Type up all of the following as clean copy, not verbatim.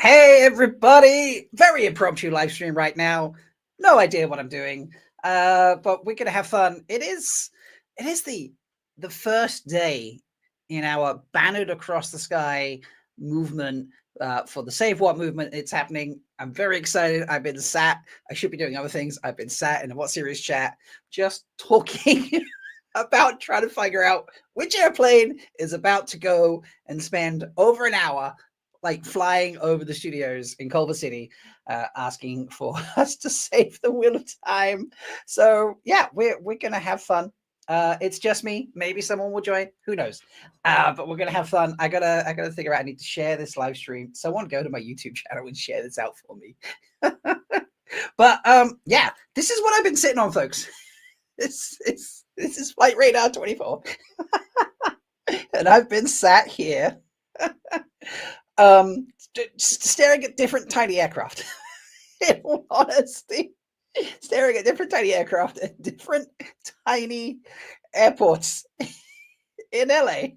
Hey everybody! Very impromptu live stream right now. No idea what I'm doing, but we're gonna have fun. It is the first day in our bannered across the sky movement for the Save What movement. It's happening. I'm very excited. I've been sat. I should be doing other things. I've been sat in a What Series chat, just talking about trying to figure out which airplane is about to go and spend over an hour like flying over the studios in Culver City, asking for us to save the wheel of time. So yeah, we're gonna have fun. It's just me. Maybe someone will join. Who knows? But we're gonna have fun. I gotta figure out. I need to share this live stream. Someone go to my YouTube channel and share this out for me. But yeah, this is what I've been sitting on, folks. This is Flight Radar 24, and I've been sat here staring at different tiny aircraft. In all honesty, staring at different tiny aircraft at different tiny airports in LA,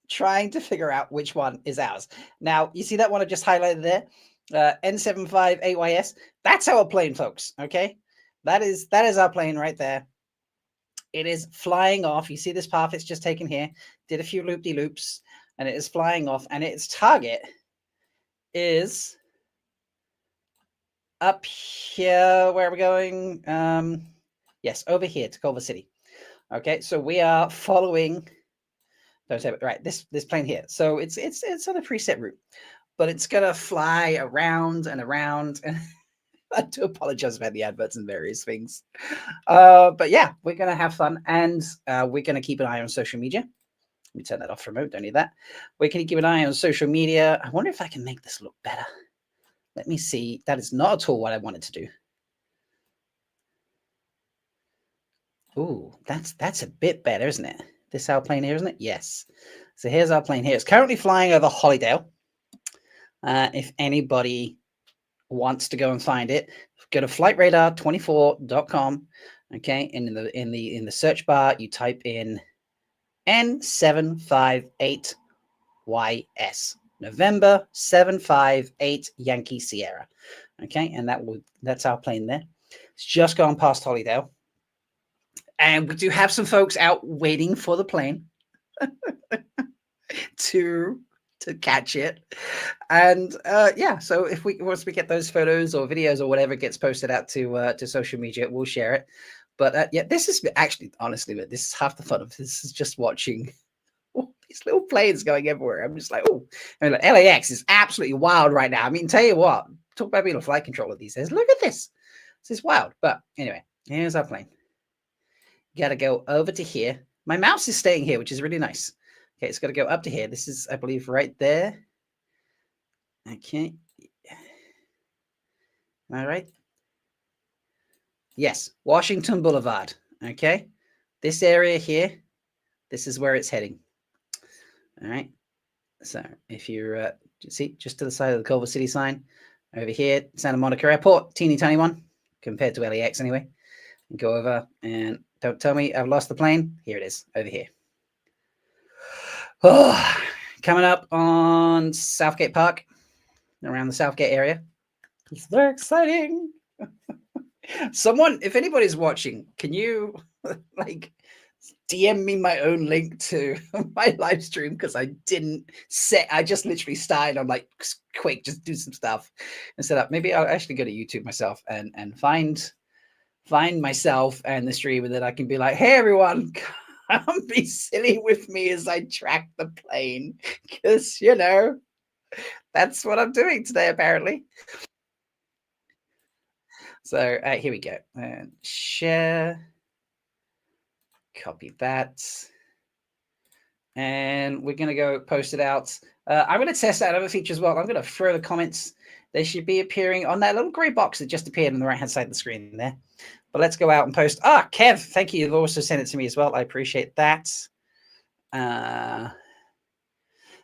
trying to figure out which one is ours. Now, you see that one I just highlighted there? N75AYS. That's our plane, folks. Okay. That is our plane right there. It is flying off. You see this path it's just taken here, did a few loop-de-loops, and it is flying off, and its target is up here. Where are we going? Yes, over here to Culver City. Okay, so we are following. Right, this plane here. So it's on a preset route, but it's gonna fly around and around. And I do apologize about the adverts and various things. But yeah, we're gonna have fun, and we're gonna keep an eye on social media. Let me turn that off for a moment. Don't need that. We're gonna keep an eye on social media. I wonder if I can make this look better. Let me see. That is not at all what I wanted to do. Ooh, that's a bit better, isn't it? This our plane here, isn't it? Yes. So here's our plane here. It's currently flying over Hollydale. If anybody wants to go and find it, go to flightradar24.com. Okay, and in the search bar, you type in N758YS. November 758 Yankee Sierra. Okay, and that's our plane there. It's just gone past Hollydale. And we do have some folks out waiting for the plane to catch it. And yeah, so if once we get those photos or videos or whatever gets posted out to social media, we'll share it. But yeah, this is actually, honestly, this is half the fun of this is just watching all these little planes going everywhere. I'm just like, oh, I mean, like, LAX is absolutely wild right now. I mean, tell you what, talk about being a flight controller these days. Look at this. This is wild. But anyway, here's our plane. Got to go over to here. My mouse is staying here, which is really nice. Okay, it's got to go up to here. This is, I believe, right there. Okay. All right. Yes, Washington Boulevard. Okay. This area here, this is where it's heading. All right. So if you're, see, just to the side of the Culver City sign, over here, Santa Monica Airport, teeny tiny one, compared to LAX anyway. And go over and don't tell me I've lost the plane. Here it is, over here. Oh, coming up on Southgate Park, around the Southgate area. It's very exciting. Someone, if anybody's watching, can you like DM me my own link to my live stream? Because I didn't set, I just literally started. I'm like, quick, just do some stuff and set up. Maybe I'll actually go to YouTube myself and find myself and the stream, and then I can be like, hey everyone, come be silly with me as I track the plane, because you know that's what I'm doing today apparently. So here we go, and share, copy that, and we're gonna go post it out. I'm gonna test out another feature as well. I'm gonna throw the comments. They should be appearing on that little gray box that just appeared on the right hand side of the screen there. But let's go out and post. Kev, thank you. You've also sent it to me as well. I appreciate that.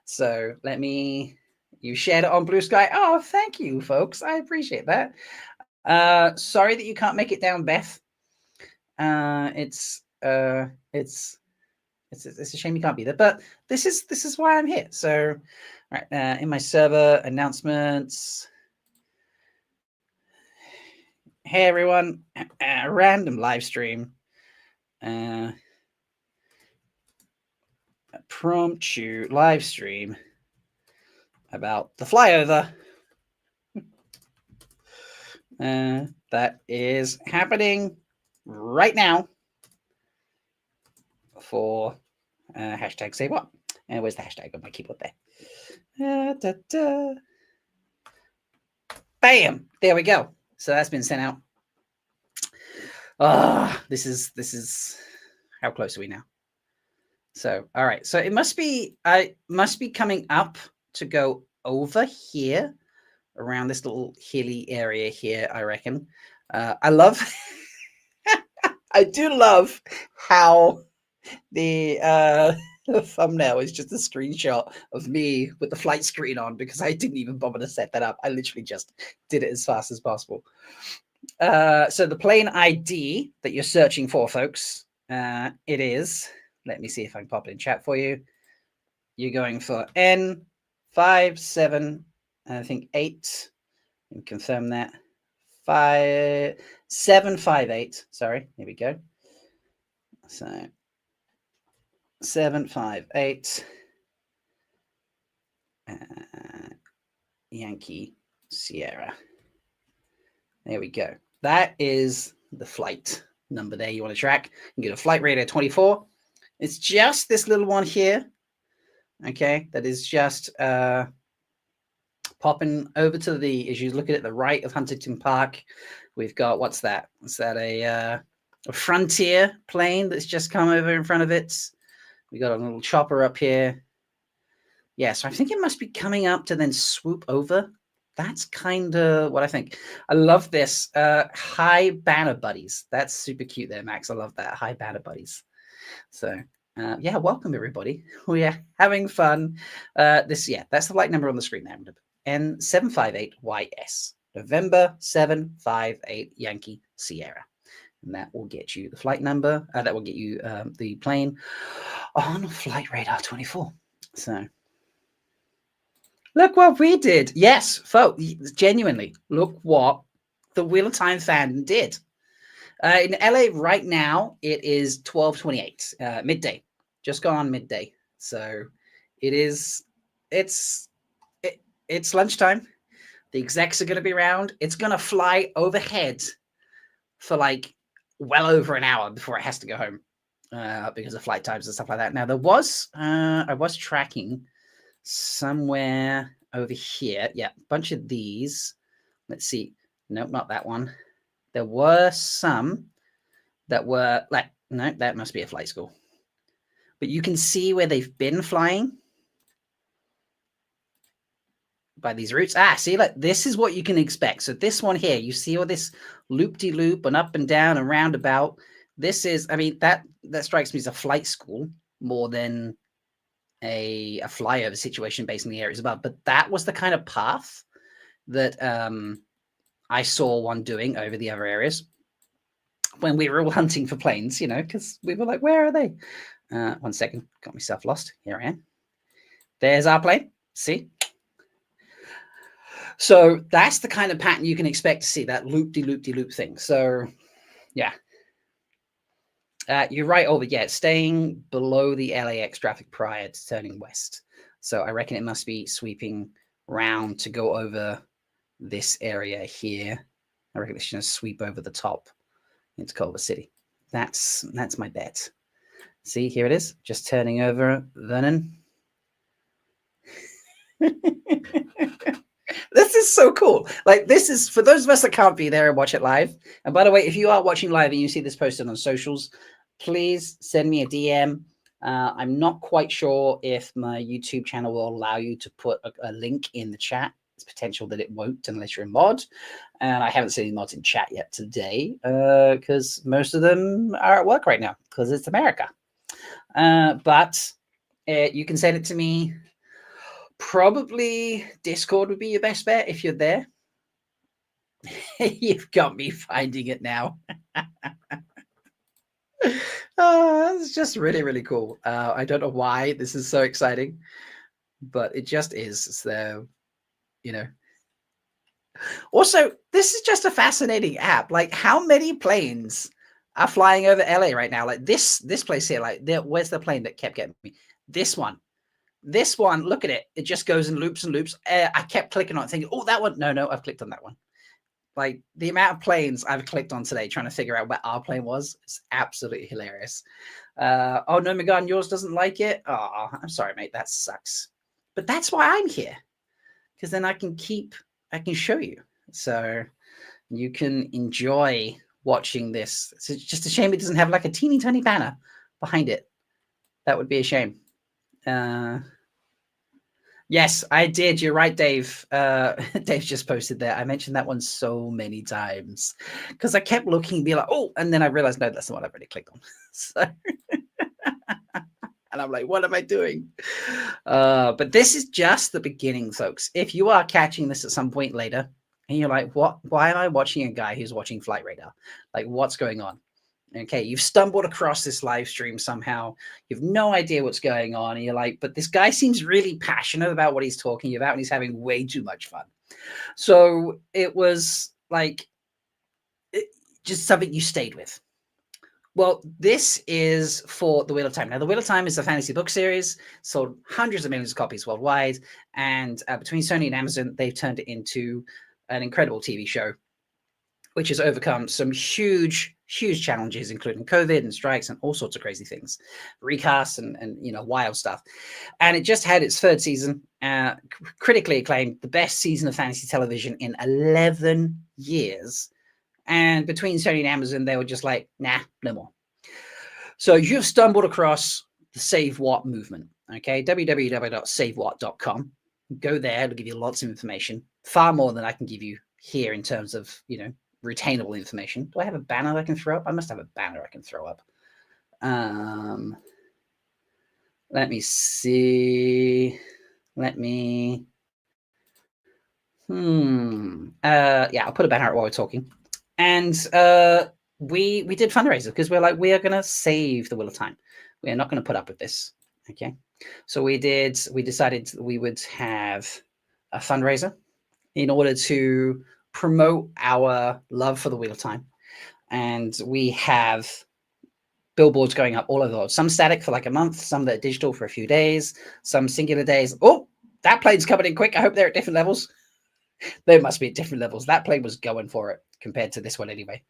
So let me, you shared it on Blue Sky. Oh, thank you, folks. I appreciate that. Sorry that you can't make it down, Beth. It's It's a shame you can't be there, but this is why I'm here. So, all right, in my server announcements. Hey everyone, random live stream. Promptu live stream about the flyover that is happening right now for hashtag say what. And where's the hashtag on my keyboard there? Bam! There we go. So that's been sent out. This is how close are we now? So all right. So it must be coming up to go over here around this little hilly area here, I reckon. I love I do love how the thumbnail is just a screenshot of me with the flight screen on, because I didn't even bother to set that up. I literally just did it as fast as possible. So the plane ID that you're searching for, folks, it is, let me see if I can pop it in chat for you. You're going for N57, I think 8, and confirm that. 758. Sorry, here we go. So 758 Yankee Sierra. There we go. That is the flight number there you want to track. You get a flight radar 24. It's just this little one here. Okay, that is just popping over to the, as you look at the right of Huntington Park, we've got, what's that? Is that a Frontier plane that's just come over in front of it? We got a little chopper up here. Yeah, so I think it must be coming up to then swoop over. That's kind of what I think. I love this. Hi Banner Buddies. That's super cute there, Max. I love that. Hi Banner Buddies. So yeah, welcome everybody. We are having fun. That's the flight number on the screen there. N758YS. November 758 Yankee Sierra. And that will get you the flight number. That will get you the plane on Flight Radar 24. So look what we did. Yes, folks, genuinely, look what the Wheel of Time fan did. In LA right now, it is 12:28, midday, just gone on midday. So it's lunchtime. The execs are going to be around. It's going to fly overhead for like well over an hour before it has to go home because of flight times and stuff like that. Now, I was tracking somewhere over here. Yeah, a bunch of these. Let's see. Nope, not that one. There were some that were like, no, that must be a flight school. But you can see where they've been flying by these routes. See, like this is what you can expect. So this one here, you see all this loop-de-loop and up and down and roundabout. This is, I mean, that strikes me as a flight school more than a flyover situation based on the areas above. But that was the kind of path that I saw one doing over the other areas when we were all hunting for planes, because we were like, where are they? 1 second, got myself lost. Here I am. There's our plane. See? So that's the kind of pattern you can expect to see, that loop-de-loop-de-loop thing. So, yeah. You're right over, staying below the LAX traffic prior to turning west. So I reckon it must be sweeping round to go over this area here. I reckon it's going to sweep over the top into Culver City. That's my bet. See, here it is, just turning over Vernon. This is so cool. Like, this is, for those of us that can't be there and watch it live. And by the way, if you are watching live and you see this posted on socials, please send me a DM. I'm not quite sure if my YouTube channel will allow you to put a link in the chat. It's potential that it won't unless you're a mod. And I haven't seen any mods in chat yet today because most of them are at work right now because it's America. But you can send it to me. Probably Discord would be your best bet if you're there. You've got me finding it now. It's just really, really cool. I don't know why this is so exciting, but it just is. So, you know. Also, this is just a fascinating app. Like, how many planes are flying over LA right now? Like this place here. Like, where's the plane that kept getting me? This one. This one. Look at it. It just goes in loops and loops. I kept clicking on it, thinking, "Oh, that one." No, I've clicked on that one. Like the amount of planes I've clicked on today, trying to figure out where our plane was, is absolutely hilarious. Oh no, Megan, yours doesn't like it. Oh, I'm sorry, mate. That sucks. But that's why I'm here, because then I can show you, so you can enjoy watching this. It's just a shame it doesn't have like a teeny tiny banner behind it. That would be a shame. Yes, I did. You're right, Dave. Dave just posted there. I mentioned that one so many times because I kept looking and be like, oh, and then I realized, no, that's the one I've already clicked on. So, and I'm like, what am I doing? But this is just the beginning, folks. If you are catching this at some point later and you're like, what? Why am I watching a guy who's watching Flight Radar? Like, what's going on? Okay, you've stumbled across this live stream somehow. You've no idea what's going on. And you're like, but this guy seems really passionate about what he's talking about and he's having way too much fun. So it was like just something you stayed with. Well, this is for The Wheel of Time. Now, The Wheel of Time is a fantasy book series, sold hundreds of millions of copies worldwide. And between Sony and Amazon, they've turned it into an incredible TV show, which has overcome some huge challenges, including COVID and strikes and all sorts of crazy things, recasts and wild stuff. And it just had its third season, critically acclaimed, the best season of fantasy television in 11 years. And between Sony and Amazon, they were just like, nah, no more. So you've stumbled across the Save What movement, okay? www.savewhat.com. Go there, it'll give you lots of information, far more than I can give you here in terms of, retainable information. Do I have a banner I can throw up? I must have a banner I can throw up. Let me see. Yeah, I'll put a banner out while we're talking. And we did fundraiser because we're like, we are going to save the Wheel of Time. We are not going to put up with this. Okay. So we decided we would have a fundraiser in order to promote our love for the Wheel of Time. And we have billboards going up all over the world. Some static for like a month, some that are digital for a few days, some singular days. Oh, that plane's coming in quick. I hope they're at different levels. They must be at different levels. That plane was going for it compared to this one anyway.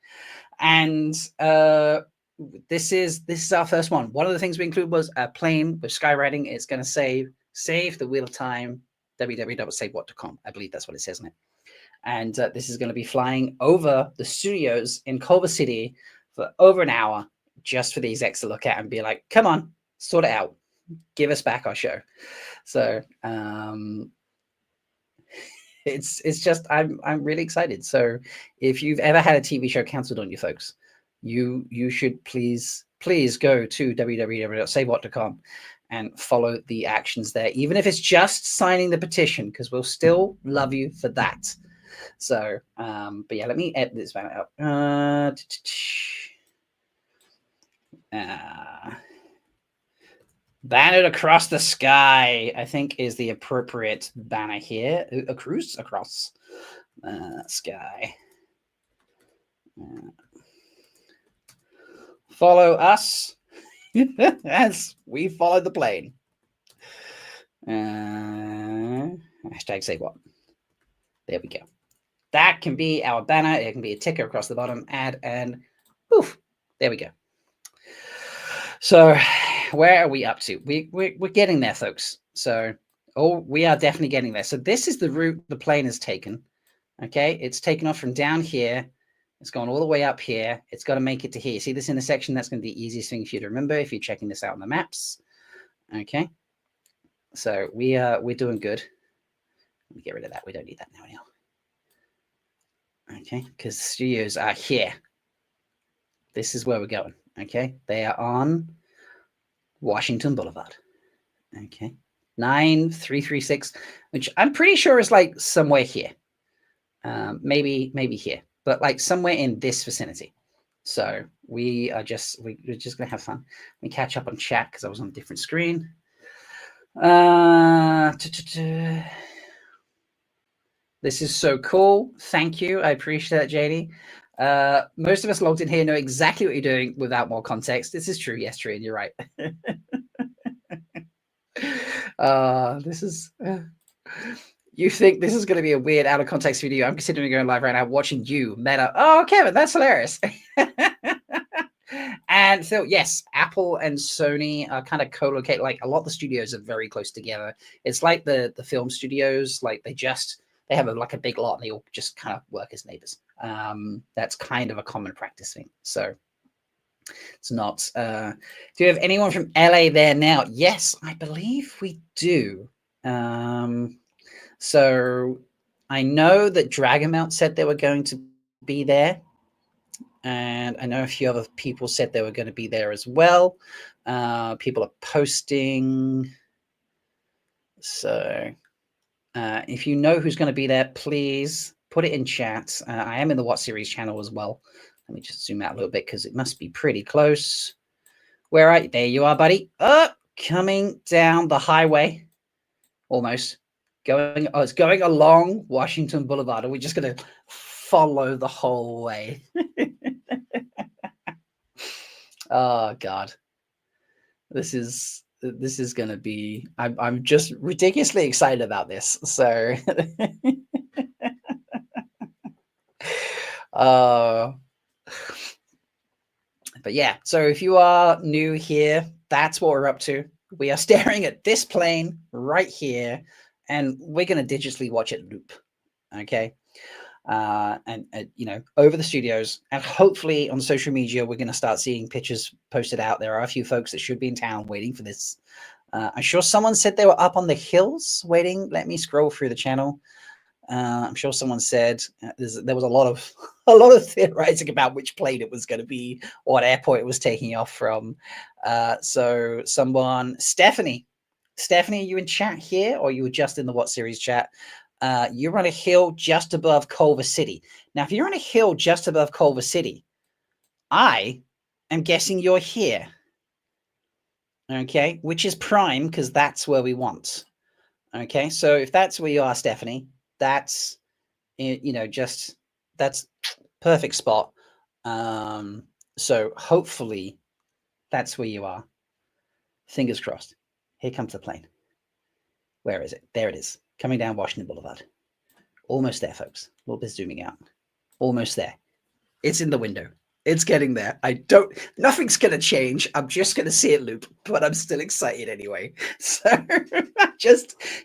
And this is our first one. One of the things we include was a plane with skywriting. It's going to save the Wheel of Time, www.savewhat.com. I believe that's what it says in it. And this is going to be flying over the studios in Culver City for over an hour just for these extra look at and be like, come on, sort it out. Give us back our show. So it's just I'm really excited. So if you've ever had a TV show canceled on you, folks, you should please go to www.savewhat.com and follow the actions there, even if it's just signing the petition, because we'll still love you for that. So, but yeah, let me edit this banner out. Bannered across the sky, I think, is the appropriate banner here. A cruise across sky. Follow us as we follow the plane. Hashtag Save What. There we go. That can be our banner. It can be a ticker across the bottom. Add and poof. There we go. So where are we up to? We're getting there, folks. So we are definitely getting there. So this is the route the plane has taken. Okay, it's taken off from down here. It's gone all the way up here. It's got to make it to here. See this intersection? That's going to be the easiest thing for you to remember if you're checking this out on the maps. Okay, so we're doing good. Let me get rid of that. We don't need that now. Okay, because the studios are here. This is where we're going. Okay, they are on Washington Boulevard. Okay, 9336, which I'm pretty sure is like somewhere here. Maybe here, but like somewhere in this vicinity. So we're just gonna have fun. Let me catch up on chat because I was on a different screen. This is so cool. Thank you. I appreciate that, JD. Most of us logged in here know exactly what you're doing without more context. This is true. Yes, Trian, you're right. This is. You think this is going to be a weird out of context video? I'm considering going live right now, watching you, Meta. Oh, Kevin, that's hilarious. And so, yes, Apple and Sony are kind of co-located. Like a lot of the studios are very close together. It's like the film studios. Like they have like a big lot, and they all just kind of work as neighbors. That's kind of a common practice thing. So it's not. Do you have anyone from LA there now? Yes, I believe we do. So I know that Dragonmount said they were going to be there. And I know a few other people said they were going to be there as well. People are posting. So if you know who's going to be there, please put it in chat. I am in the What Series channel as well. Let me just zoom out a little bit because it must be pretty close. Where are you? There you are, buddy. Coming down the highway. Almost. It's going along Washington Boulevard. Are we just going to follow the whole way? Oh God, this is going to be. I'm just ridiculously excited about this. So, but yeah. So if you are new here, that's what we're up to. We are staring at this plane right here, and we're going to digitally watch it loop. Okay. And you know, over the studios, and hopefully on social media, we're going to start seeing pictures posted out. There are a few folks that should be in town waiting for this. I'm sure someone said they were up on the hills waiting. Let me scroll through the channel. I'm sure someone said there was a lot of theorizing about which plane it was going to be, what airport it was taking off from. So someone, Stephanie, are you in chat here, or you were just in the What Series chat? You're on a hill just above Culver City. Now, if you're on a hill just above Culver City, I am guessing you're here. Okay, which is prime because that's where we want. Okay, so if that's where you are, Stephanie, that's, you know, just that's perfect spot. So hopefully that's where you are. Fingers crossed. Here comes the plane. Where is it? There it is, coming down Washington Boulevard. Almost there, folks. A little bit zooming out. Almost there. It's in the window. It's getting there. Nothing's going to change. I'm just going to see it loop, but I'm still excited anyway. So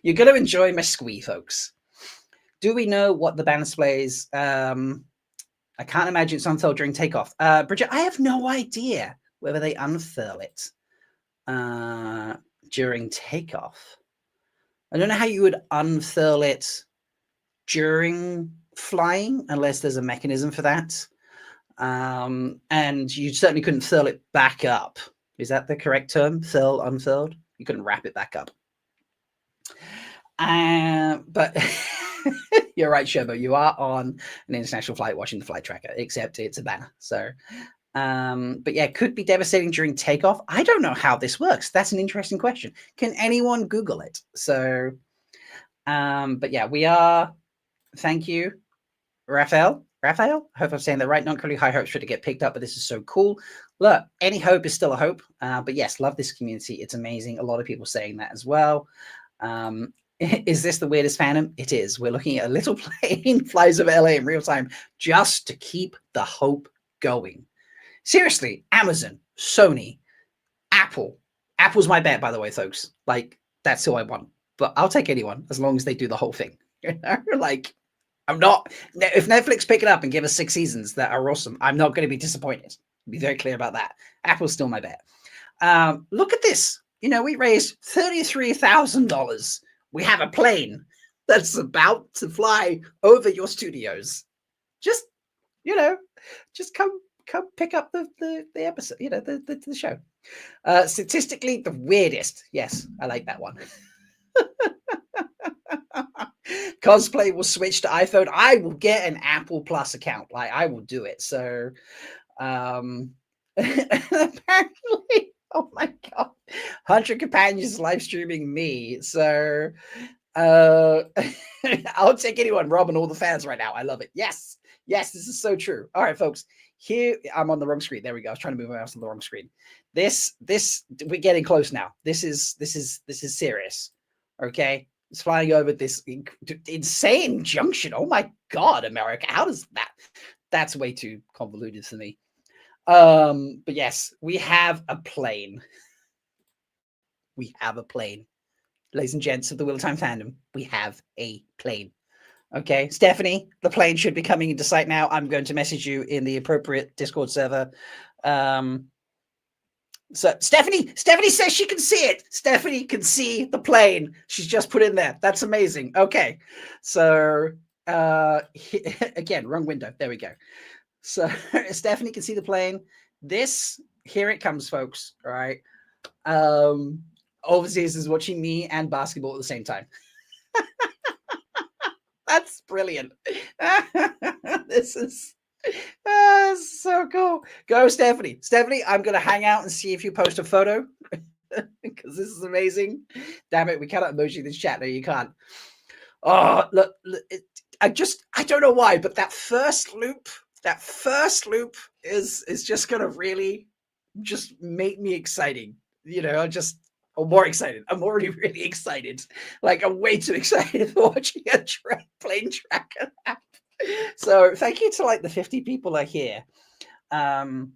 you're going to enjoy my squee, folks. Do we know what the band displays? I can't imagine it's unfurled during takeoff. Bridget, I have no idea whether they unfurl it during takeoff. I don't know how you would unfurl it during flying unless there's a mechanism for that. And you certainly couldn't furl it back up. Is that the correct term? Furl, unfurled? You couldn't wrap it back up. But you're right, Sherbo. You are on an international flight watching the flight tracker, except it's a banner. So, but yeah, it could be devastating during takeoff. I don't know how this works. That's an interesting question. Can anyone Google it? So, but yeah, we are. Thank you, Raphael. I hope I'm saying that right. Not currently high hopes for it to get picked up, but this is so cool. Look, any hope is still a hope. But yes, love this community. It's amazing. A lot of people saying that as well. Is this the weirdest Phantom? It is. We're looking at a little plane flies over LA in real time just to keep the hope going. Seriously, Amazon, Sony, Apple. Apple's my bet, by the way, folks. Like, that's who I want. But I'll take anyone as long as they do the whole thing. You know, like, I'm not. If Netflix pick it up and give us 6 seasons that are awesome, I'm not going to be disappointed. I'll be very clear about that. Apple's still my bet. Look at this. You know, we raised $33,000. We have a plane that's about to fly over your studios. Just, you know, just come pick up the episode. You know, the show. Statistically, the weirdest. Yes, I like that one. Cosplay will switch to iPhone. I will get an Apple Plus account. Like, I will do it. So Apparently, oh my god, 100 companions live streaming me. So I'll take anyone, Rob, and all the fans right now. I love it. Yes, yes, this is so true. All right, folks. Here I'm on the wrong screen. There we go. I was trying to move my mouse on the wrong screen. This we're getting close now. This is serious. Okay, it's flying over this insane junction. Oh my god, America! How does that? That's way too convoluted for me. But yes, we have a plane. We have a plane. Ladies and gents of the Wheel of Time fandom, we have a plane. Okay, Stephanie, the plane should be coming into sight now. I'm going to message you in the appropriate Discord server. So Stephanie says she can see it. Stephanie can see the plane. She's just put in there. That's amazing. Okay, so again, wrong window. There we go. So Stephanie can see the plane. This, here it comes, folks. All right. Overseas is watching me and basketball at the same time. That's brilliant. This is so cool. Go, Stephanie. Stephanie, I'm going to hang out and see if you post a photo because this is amazing. Damn it, we cannot emoji this chat. No, you can't. Oh, look, I don't know why, but that first loop is just going to really just make me exciting. You know, I'm more excited. I'm already really excited. Like, I'm way too excited for watching a plane tracker app. So thank you to like the 50 people are here. And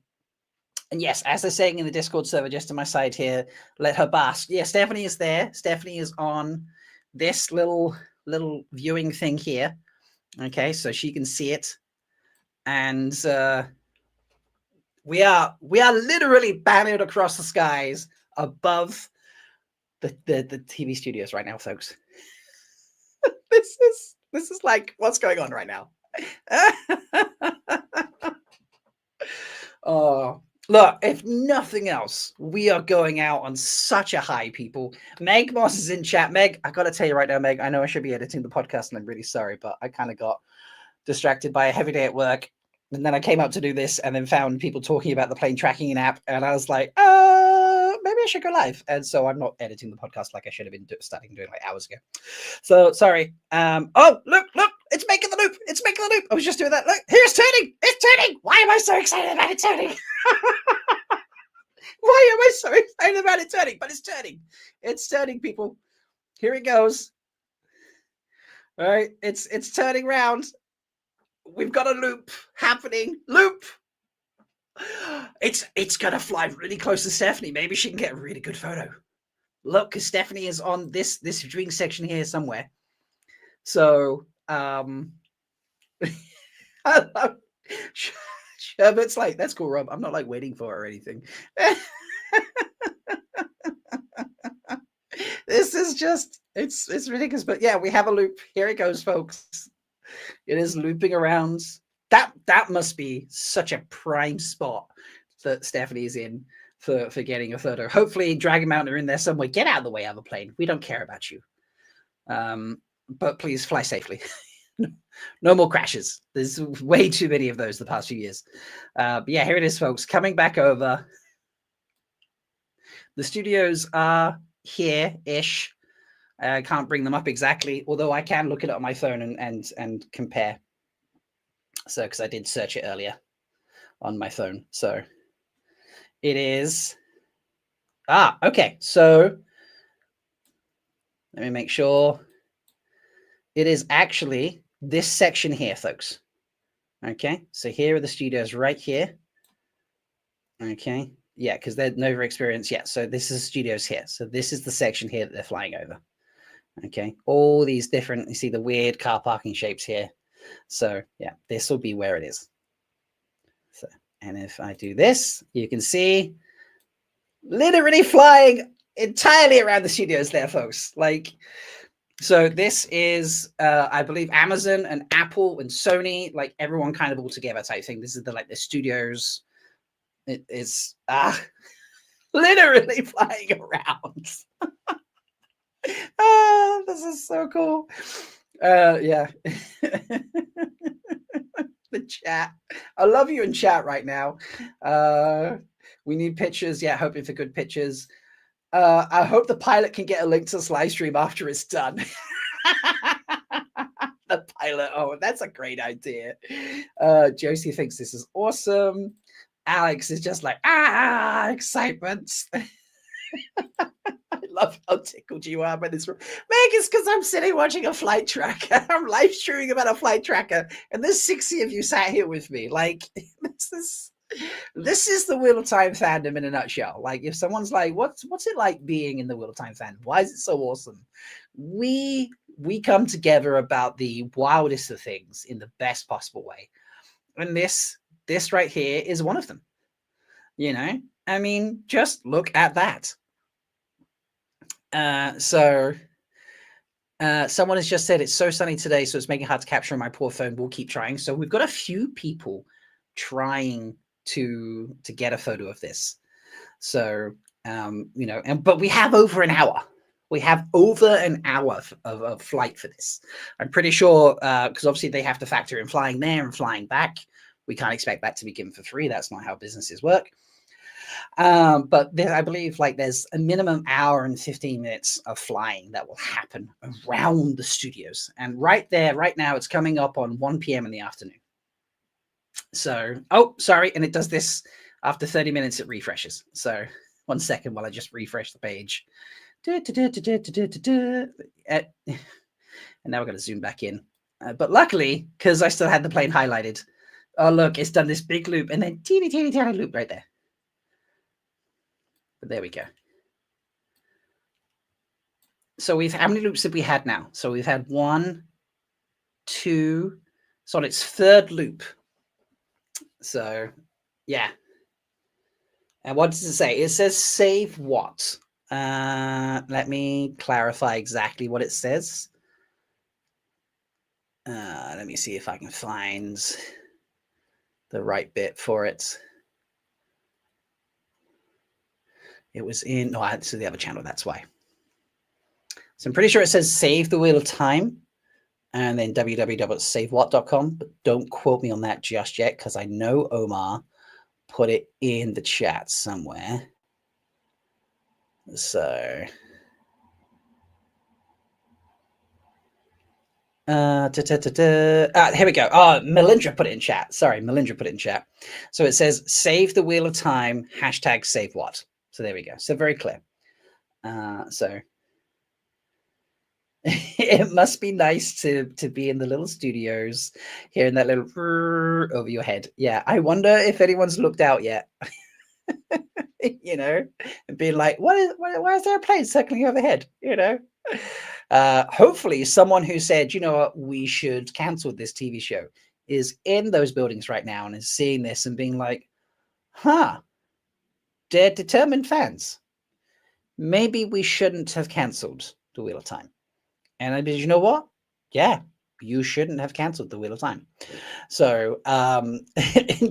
yes, as they're saying in the Discord server, just to my side here, let her bask. Yeah, Stephanie is there. Stephanie is on this little viewing thing here. Okay, so she can see it. And we are literally bannered across the skies above the TV studios right now, folks. This is like what's going on right now. Oh, look, if nothing else, we are going out on such a high, people. Meg Moss is in chat. Meg, I got to tell you right now, Meg, I know I should be editing the podcast and I'm really sorry, but I kind of got distracted by a heavy day at work. And then I came up to do this and then found people talking about the plane tracking app. And I was like, maybe I should go live. And so I'm not editing the podcast like I should have been starting doing like hours ago. So sorry. Oh, look, it's making the loop. It's making the loop. I was just doing that. Look, here it's turning. It's turning. Why am I so excited about it turning? Why am I so excited about it turning? But it's turning. It's turning, people. Here it goes. All right. It's turning round. We've got a loop happening. Loop. It's gonna fly really close to Stephanie. Maybe she can get a really good photo. Look, because Stephanie is on this viewing section here somewhere. So Sherbert's like, that's cool, Rob. I'm not like waiting for it or anything. This is just it's ridiculous. But yeah, we have a loop. Here it goes, folks. It is looping around. That must be such a prime spot that Stephanie is in for getting a photo. Hopefully Dragon Mountain are in there somewhere. Get out of the way of a plane. We don't care about you. But please fly safely. No more crashes. There's way too many of those the past few years. But yeah, here it is, folks. Coming back over. The studios are here-ish. I can't bring them up exactly, although I can look it up on my phone and compare. So, because I did search it earlier on my phone. So it is. Okay. So let me make sure. It is actually this section here, folks. Okay. So here are the studios right here. Okay. Yeah, because they're Nova Experience. Yeah. So this is studios here. So this is the section here that they're flying over. Okay. All these different, you see the weird car parking shapes here. So yeah, this will be where it is. So, and if I do this, you can see literally flying entirely around the studios there, folks. Like, so this is, I believe, Amazon and Apple and Sony, like everyone kind of all together type thing. This is the studios. It is literally flying around. Oh, this is so cool. Yeah. The chat. I love you in chat right now. We need pictures. Yeah, hoping for good pictures. I hope the pilot can get a link to this live stream after it's done. The pilot. Oh, that's a great idea. Josie thinks this is awesome. Alex is just like, excitement. I love how tickled you are by this. Meg, it's because I'm sitting watching a flight tracker. I'm live streaming about a flight tracker, and there's 60 of you sat here with me. Like, this is the Wheel of Time fandom in a nutshell. Like, if someone's like, what's it like being in the Wheel of Time fandom? Why is it so awesome? We come together about the wildest of things in the best possible way. And this right here is one of them. You know, I mean, just look at that. Someone has just said it's so sunny today, so it's making it hard to capture on my poor phone. We'll keep trying. So we've got a few people trying to get a photo of this. So you know, but we have over an hour. We have over an hour of flight for this. I'm pretty sure because obviously they have to factor in flying there and flying back. We can't expect that to be given for free. That's not how businesses work. But I believe like there's a minimum hour and 15 minutes of flying that will happen around the studios. And right there, right now, it's coming up on 1 p.m. in the afternoon. So, oh, sorry. And it does this after 30 minutes, it refreshes. So 1 second while I just refresh the page. And now we're going to zoom back in. But luckily, because I still had the plane highlighted, oh, look, it's done this big loop and then teeny loop right there. But there we go. So how many loops have we had now? So we've had 1, 2, so on its third loop. So yeah. And what does it say? It says save what? Let me clarify exactly what it says. Let me see if I can find the right bit for it. It was in, no, this is the other channel, that's why. So I'm pretty sure it says save the Wheel of Time and then www.savewhat.com, but don't quote me on that just yet because I know Omar put it in the chat somewhere. So here we go. Oh, Melindra put it in chat. Sorry, Melindra put it in chat. So it says save the Wheel of Time, hashtag save what. So there we go. So very clear. So it must be nice to be in the little studios, hearing that little over your head. Yeah, I wonder if anyone's looked out yet. You know, and being like, why is there a plane circling overhead? You know, hopefully someone who said, you know what, we should cancel this TV show is in those buildings right now and is seeing this and being like, huh, they're determined fans. Maybe we shouldn't have cancelled the Wheel of Time. And I did, you know what? Yeah, you shouldn't have cancelled the Wheel of Time. So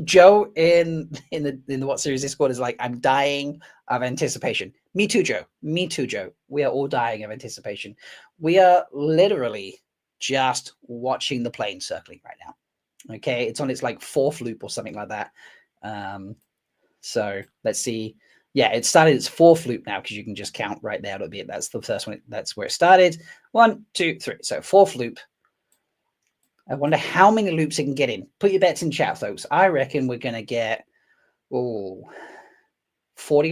Joe in the What Series Discord is like, I'm dying of anticipation. Me too, Joe. Me too, Joe. We are all dying of anticipation. We are literally just watching the plane circling right now. Okay, it's on its like 4th loop or something like that. So let's see. Yeah, it started its 4th loop now because you can just count right there. It'll be that's the first one. That's where it started. 1, 2, 3. So 4th loop. I wonder how many loops it can get in. Put your bets in chat, folks. I reckon we're going to get 40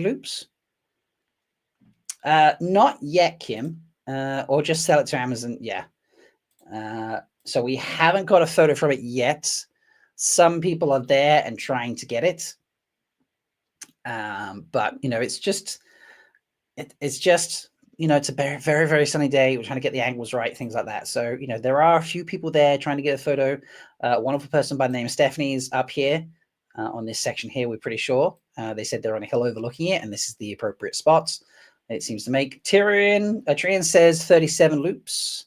loops. Not yet, Kim. Or just sell it to Amazon. Yeah. So we haven't got a photo from it yet. Some people are there and trying to get it. But, you know, it's just, you know, it's a very, very, very sunny day. We're trying to get the angles right, things like that. So, you know, there are a few people there trying to get a photo. One of a person by the name of Stephanie's up here on this section here, we're pretty sure. They said they're on a hill overlooking it, and this is the appropriate spots. It seems to make. Tyrion says 37 loops.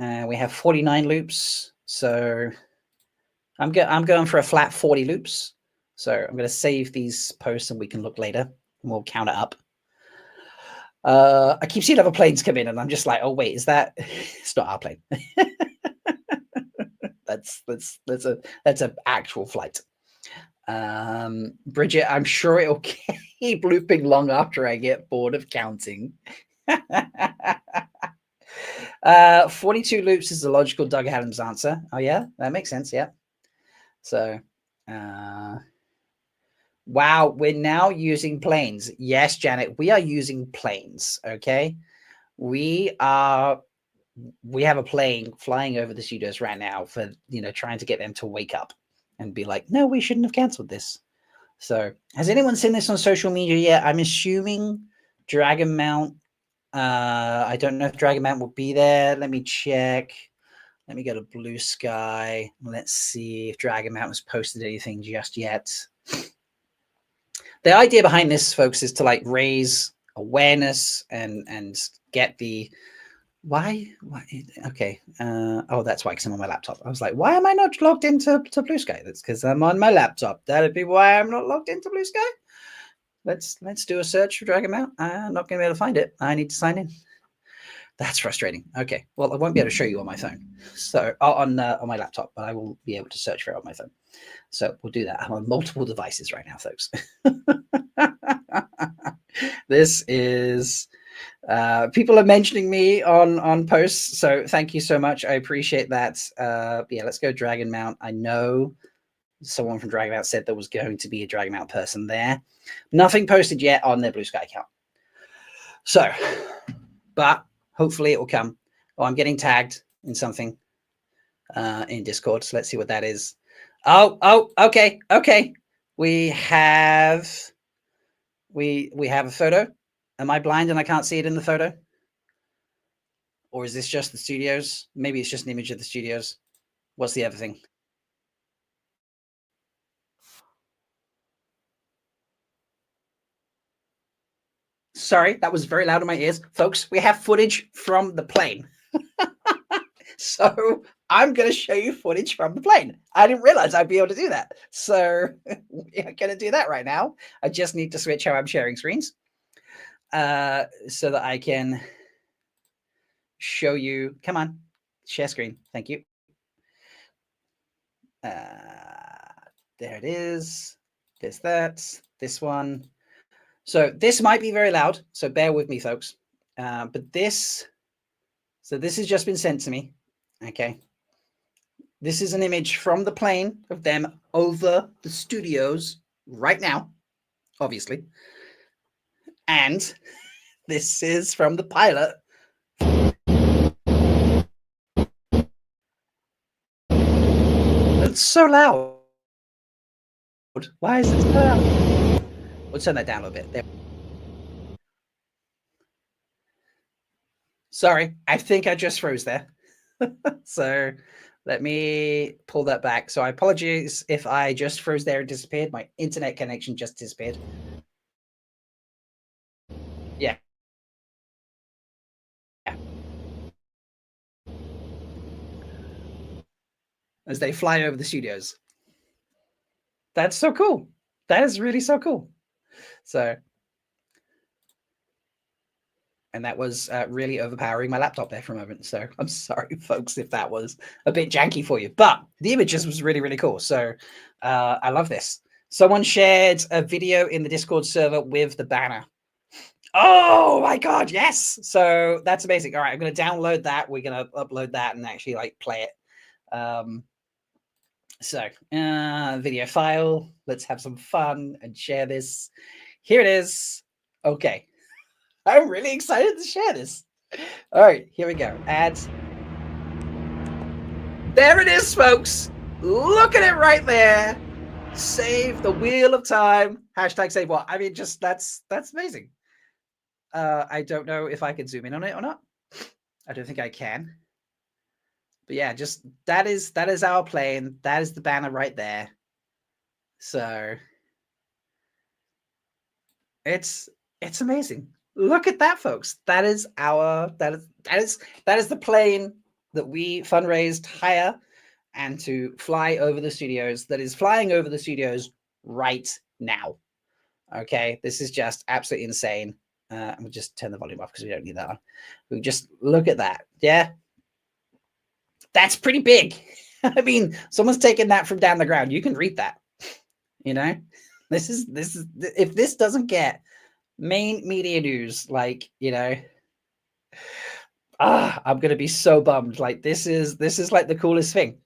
We have 49 loops. So I'm going for a flat 40 loops. So I'm going to save these posts and we can look later and we'll count it up. I keep seeing other planes come in and I'm just like, oh, wait, is that? It's not our plane. That's an actual flight. Bridget, I'm sure it'll keep looping long after I get bored of counting. 42 loops is the logical Doug Adams answer. Oh yeah, that makes sense. Yeah. So, wow, we're now using planes. Yes, Janet, we are using planes. Okay, we have a plane flying over the studios right now for trying to get them to wake up and be like, no, we shouldn't have canceled this. So, has anyone seen this on social media yet? I'm assuming Dragon Mount. I don't know if Dragon Mount will be there. Let me check. Let me go to Blue Sky. Let's see if Dragon Mount has posted anything just yet. The idea behind this, folks, is to like raise awareness and get the why? Okay. Oh, that's why, because I'm on my laptop. I was like, why am I not logged into Blue Sky? That's because I'm on my laptop. That'd be why I'm not logged into Blue Sky. Let's do a search for Dragon Mount. I'm not going to be able to find it. I need to sign in. That's frustrating. Okay, well, I won't be able to show you on my phone, so on my laptop, but I will be able to search for it on my phone. So we'll do that. I'm on multiple devices right now, folks. This is people are mentioning me on posts, so thank you so much. I appreciate that. Yeah, let's go Dragon Mount. I know someone from Dragon Mount said there was going to be a Dragon Mount person there. Nothing posted yet on their Blue Sky account. So, but hopefully it will come. Oh, I'm getting tagged in something in Discord. So let's see what that is. Oh, okay. We have a photo. Am I blind and I can't see it in the photo? Or is this just the studios? Maybe it's just an image of the studios. What's the other thing? Sorry, that was very loud in my ears. Folks, we have footage from the plane. So I'm going to show you footage from the plane. I didn't realize I'd be able to do that. So we're going to do that right now. I just need to switch how I'm sharing screens so that I can show you. Come on, share screen. Thank you. There it is. There's that. This one. So this might be very loud. So bear with me, folks. But this has just been sent to me. Okay. This is an image from the plane of them over the studios right now, obviously. And this is from the pilot. It's so loud. Why is it so loud? We'll turn that down a little bit. There. Sorry, I think I just froze there. So let me pull that back. So I apologize if I just froze there and disappeared. My internet connection just disappeared. Yeah. As they fly over the studios. That's so cool. That is really so cool. So, and that was really overpowering my laptop there for a moment. So I'm sorry, folks, if that was a bit janky for you. But the images was really, really cool. So I love this. Someone shared a video in the Discord server with the banner. Oh my God, yes. So that's amazing. All right, I'm going to download that. We're going to upload that and actually like play it. So video file. Let's have some fun and share this. Here it is. Okay. I'm really excited to share this. All right, here we go. Ads. There it is, folks. Look at it right there. Save the wheel of time. Hashtag save what? I mean, just that's amazing. I don't know if I can zoom in on it or not. I don't think I can. But yeah, just that is our plane. That is the banner right there. So it's amazing. Look at that, folks. That is the plane that we fundraised hire and to fly over the studios. That is flying over the studios right now. Okay, this is just absolutely insane. We'll just turn the volume off because we don't need that one. We just look at that. Yeah, that's pretty big. I mean, someone's taking that from down the ground. You can read that. You know, this is if this doesn't get main media news, like, you know, I'm gonna be so bummed. Like this is like the coolest thing.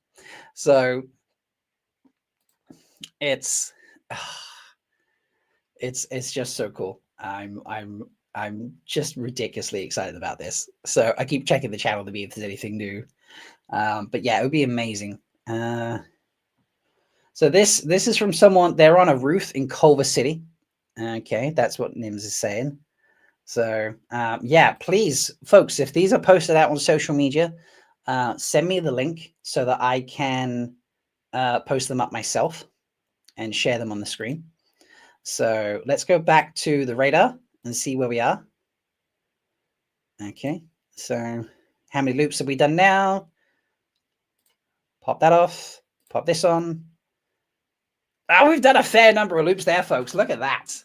So it's it's just so cool. I'm just ridiculously excited about this. So I keep checking the channel to be if there's anything new. But yeah, it would be amazing. So this is from someone. They're on a roof in Culver City. Okay, that's what Nims is saying. So yeah, please, folks, if these are posted out on social media, send me the link so that I can post them up myself and share them on the screen. So let's go back to the radar and see where we are. Okay, so how many loops have we done now? Pop that off, pop this on. Oh, we've done a fair number of loops there, folks. Look at that.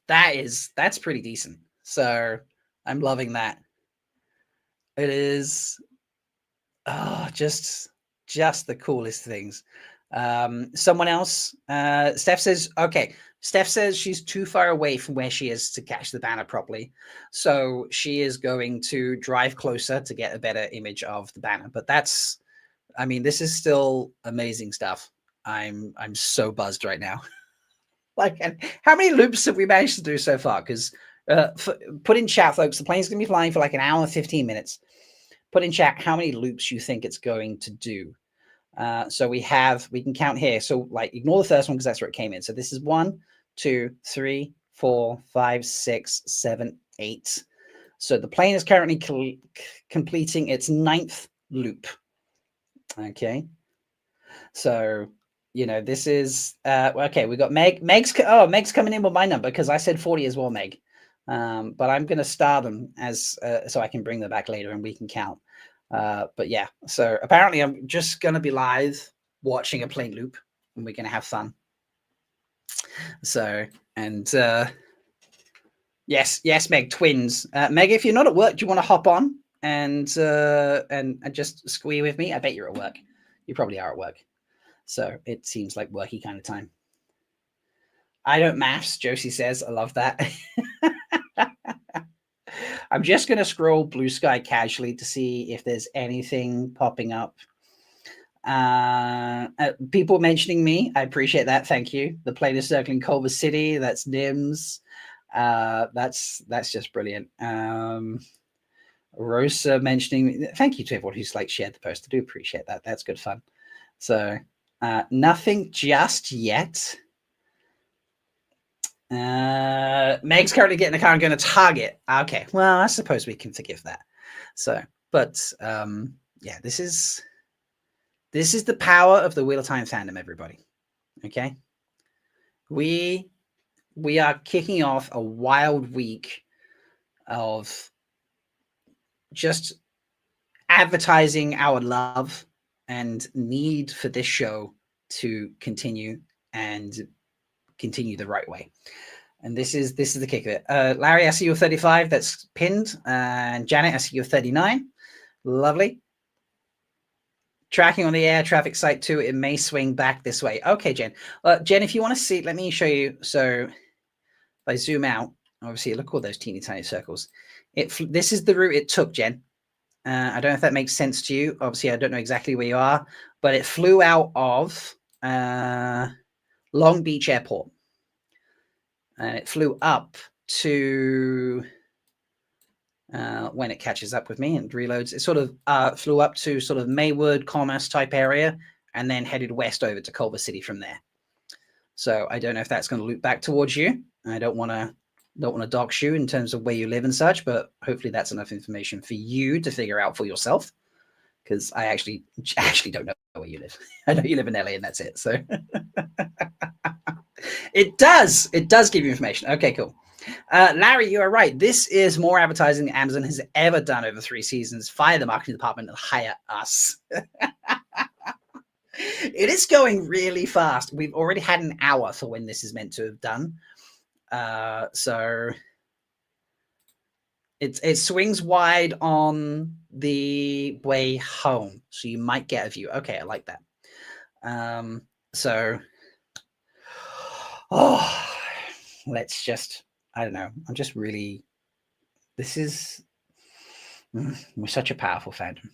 That's pretty decent. So I'm loving that. It is just the coolest things. Someone else, Steph says, okay, Steph says she's too far away from where she is to catch the banner properly. So she is going to drive closer to get a better image of the banner. But that's, I mean, this is still amazing stuff. I'm so buzzed right now. Like, and how many loops have we managed to do so far? Because put in chat, folks, the plane's going to be flying for like an hour and 15 minutes. Put in chat how many loops you think it's going to do. So we can count here. So like ignore the first one because that's where it came in. So this is 1, 2, 3, 4, 5, 6, 7, 8. So the plane is currently completing its 9th loop. Okay. So, you know, this is okay. We got Meg's coming in with my number because I said 40 as well, Meg. But I'm going to star them as so I can bring them back later and we can count. But yeah, so apparently I'm just going to be live watching a plane loop and we're going to have fun. So, and yes, Meg, twins. Meg, if you're not at work, do you want to hop on and just squee with me? I bet you're at work. You probably are at work. So it seems like worky kind of time. I don't maths, Josie says. I love that. I'm just going to scroll Blue Sky casually to see if there's anything popping up. People mentioning me, I appreciate that. Thank you. The plane is circling Culver City. That's Nims. That's just brilliant. Rosa mentioning me. Thank you to everyone who's like shared the post. I do appreciate that. That's good fun. So nothing just yet. Meg's currently getting a car and going to Target. Okay, well, I suppose we can forgive that. So, but yeah, this is the power of the Wheel of Time fandom, everybody. Okay, we are kicking off a wild week of just advertising our love and need for this show to continue and continue the right way. And this is the kick of it. Larry, I see you're 35. That's pinned. And Janet, I see you're 39. Lovely. Tracking on the air traffic site too. It may swing back this way. Okay, Jen. Jen, if you want to see, let me show you. So if I zoom out, obviously look at all those teeny tiny circles. This is the route it took, Jen. I don't know if that makes sense to you. Obviously, I don't know exactly where you are, but it flew out of Long Beach Airport. And it flew up to when it catches up with me and reloads. It sort of flew up to sort of Maywood, Commerce type area, and then headed west over to Culver City from there. So I don't know if that's going to loop back towards you. I don't want to dox you in terms of where you live and such, but hopefully that's enough information for you to figure out for yourself. Because I actually don't know where you live. I know you live in LA and that's it. So it does give you information. Okay, cool. Larry, you are right. This is more advertising than Amazon has ever done over 3 seasons. Fire the marketing department and hire us. It is going really fast. We've already had an hour for when this is meant to have done. So it swings wide on the way home, so you might get a view. Okay, I like that. So, oh, let's just, I don't know. I'm just really, this is, we're such a powerful fandom.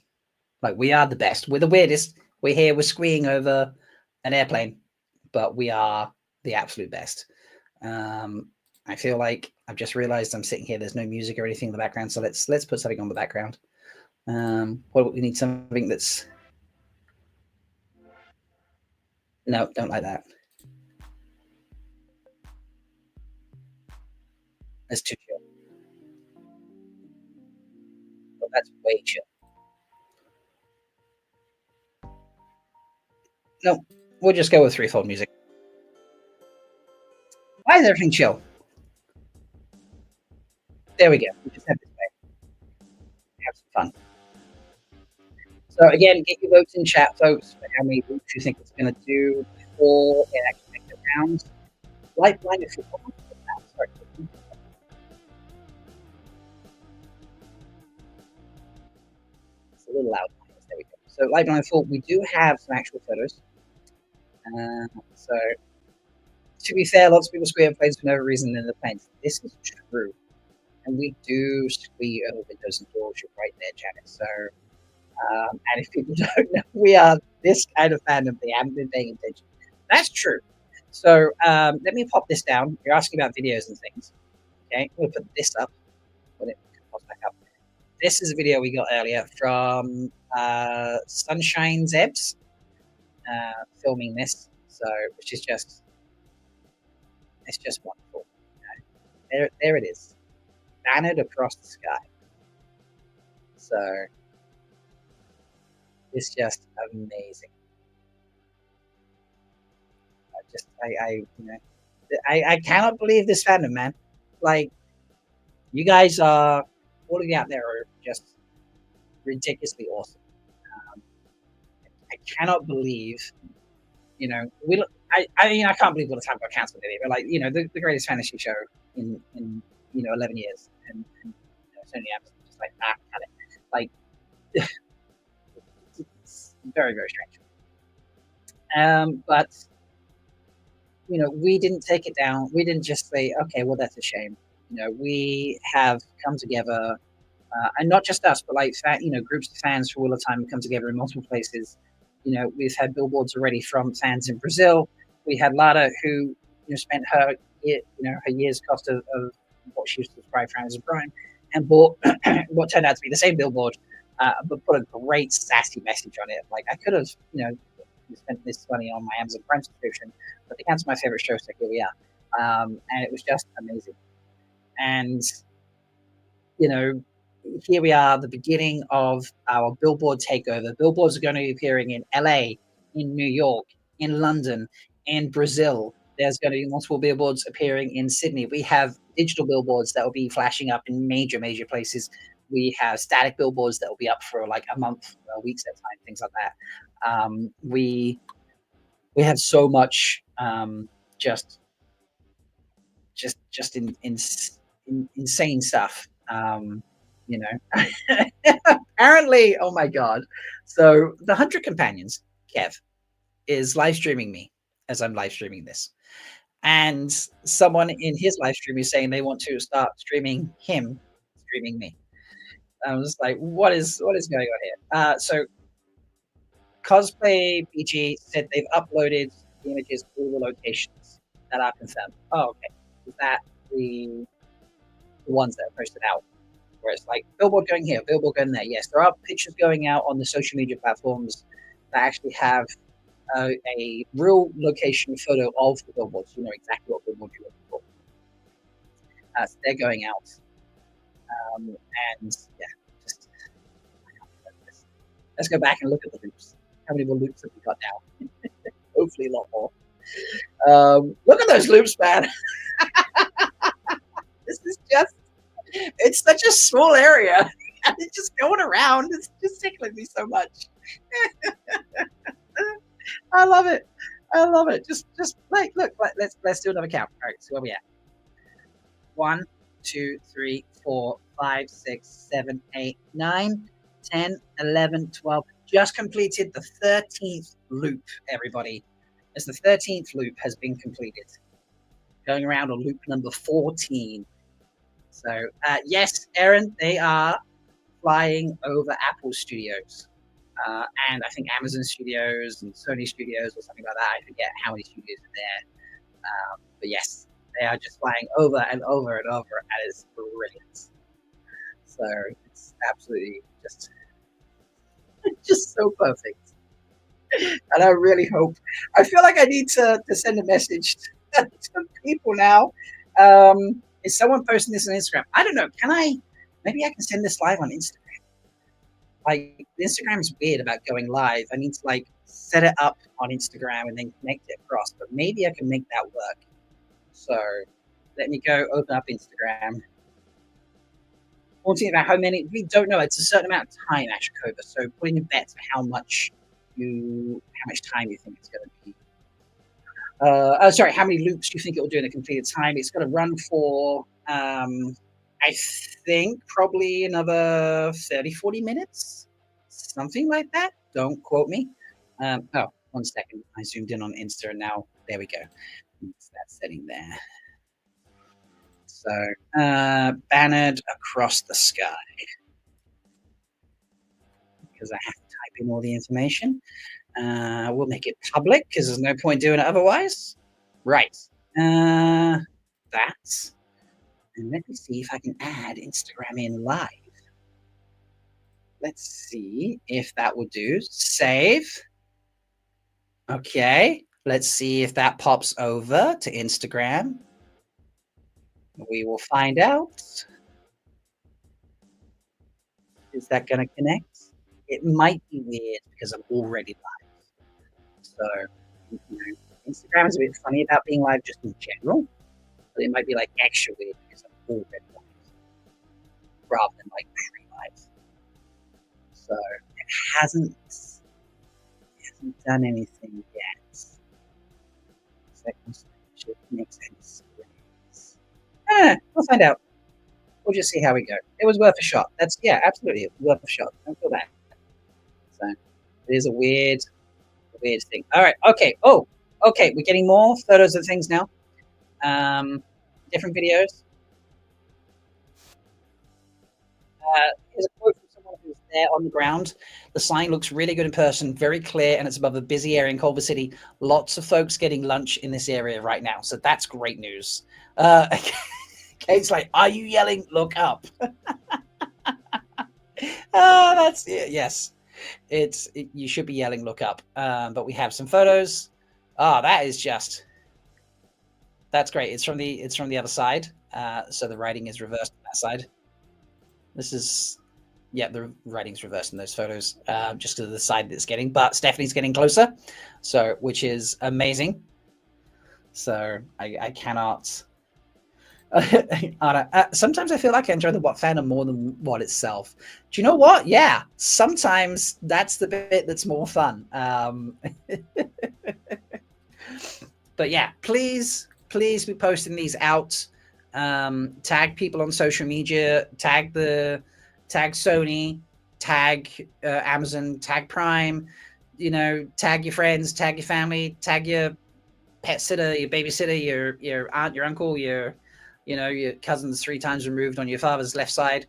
Like, we are the best. We're the weirdest. We're here, we're squeeing over an airplane, but we are the absolute best. I feel like I've just realized I'm sitting here. There's no music or anything in the background, so let's put something on the background. What we need something that's no, don't like that. That's too chill. Well, that's way chill. No, we'll just go with threefold music. Why is everything chill? There we go. We just have this way. Have some fun. So again, get your votes in chat, folks, for how many votes you think it's going to do before it actually makes the rounds. Lifeline if you want. Sorry. It's a little loud. There we go. So Lifeline thought we do have some actual photos. So to be fair, lots of people square planes for no reason in the planes. This is true. And we do squee over windows and doors. You're right there, Janet. So, and if people don't know, we are this kind of fandom. They haven't been paying attention. That's true. So let me pop this down. You're asking about videos and things. Okay, we'll put this up. When it pops back up. This is a video we got earlier from Sunshine Zebs filming this. So, which is just, it's just wonderful. There it is, bannered across the sky. So it's just amazing. I cannot believe this fandom, man. Like, you guys are, all of you out there are just ridiculously awesome. I cannot believe, I can't believe all the time got cancelled anyway, but like, the greatest fantasy show in 11 years, and it's only episode just like that, like, it's very, very strange. But we didn't take it down. We didn't just say, okay, well, that's a shame. We have come together, and not just us, but like groups of fans for Wheel of Time come together in multiple places. We've had billboards already from fans in Brazil. We had Lada, who spent her year's cost of what she subscribed for Amazon Prime, and bought what turned out to be the same billboard, but put a great sassy message on it. Like, I could have spent this money on my Amazon Prime subscription, but they canceled my favorite show, so here we are. And it was just amazing. And here we are, the beginning of our billboard takeover. Billboards are going to be appearing in LA, in New York, in London, in Brazil. There's going to be multiple billboards appearing in Sydney. We have digital billboards that will be flashing up in major, major places. We have static billboards that will be up for like a month, weeks at a time, things like that. We have so much just insane stuff. Apparently, oh my god. So the 100 Companions, Kev, is live streaming me as I'm live streaming this. And someone in his live stream is saying they want to start streaming him, streaming me. I was like, what is going on here? So Cosplay PG said they've uploaded the images to all the locations that are confirmed. Oh, okay. Is that the ones that are posted out? Where it's like billboard going here, billboard going there. Yes, there are pictures going out on the social media platforms that actually have a real location photo of the billboard, so you know exactly what billboard you're looking for. So they're going out, and yeah, just let's go back and look at the loops. How many more loops have we got now? Hopefully a lot more. Look at those loops, man. This is just, it's such a small area. And it's just going around. It's just tickling me so much. I love it. I love it. Just like, look, let's do another count. All right, so where we at? 1, 2, 3, 4, 5, 6, 7, 8, 9. 10, 11, 12. Just completed the 13th loop, everybody. As the 13th loop has been completed. Going around on loop number 14. So, yes, Aaron, they are flying over Apple Studios. And I think Amazon Studios and Sony Studios or something like that. I forget how many studios are there. But yes, they are just flying over and over and over, and it's brilliant. So it's absolutely just so perfect. And I really hope. I feel like I need to send a message to people now. Is someone posting this on Instagram? I don't know. Can I? Maybe I can send this live on Instagram. Like Instagram is weird about going live. I need to like set it up on Instagram and then connect it across. But maybe I can make that work. So let me go open up Instagram. Talking about how many we don't know. It's a certain amount of time, Ashkova. So putting a bet for how much time you think it's going to be. Sorry, how many loops do you think it will do in a completed time? It's going to run for, I think, probably another 30, 40 minutes, something like that. Don't quote me. Oh, 1 second. I zoomed in on Insta and now there we go. It's that setting there. So, bannered across the sky. Because I have to type in all the information. We'll make it public because there's no point doing it otherwise. Right. That. And let me see if I can add Instagram in live. Let's see if that will do. Save. Okay. Let's see if that pops over to Instagram. We will find out. Is that going to connect? It might be weird because I'm already live. So, you know, Instagram is a bit funny about being live just in general, but it might be like extra weird because I'm already live rather than like pre-live. So it hasn't done anything yet. Second should make sense. We'll find out. We'll just see how we go. It was worth a shot. Absolutely, it was worth a shot. Don't feel bad. So it is a weird thing. All right. Okay. Oh, okay. We're getting more photos of things now. Different videos. Here's a quote from someone who's there on the ground. The sign looks really good in person, very clear, and it's above a busy area in Culver City. Lots of folks getting lunch in this area right now. So that's great news. Kate's like, are you yelling? Look up. That's it. Yes. You should be yelling look up, but we have some photos. That is just that's great. It's from the other side, so the writing is reversed on that side. This is the writing's reversed in those photos, just to the side that it's getting, but Stephanie's getting closer, so which is amazing. So I cannot sometimes I feel like I enjoy the fandom more than what itself. Do you know what? Yeah, sometimes that's the bit that's more fun. But yeah, please be posting these out. Tag people on social media. Tag Sony. Tag Amazon. Tag Prime. You know, tag your friends. Tag your family. Tag your pet sitter, your babysitter, your aunt, your uncle, your cousins 3 times removed on your father's left side,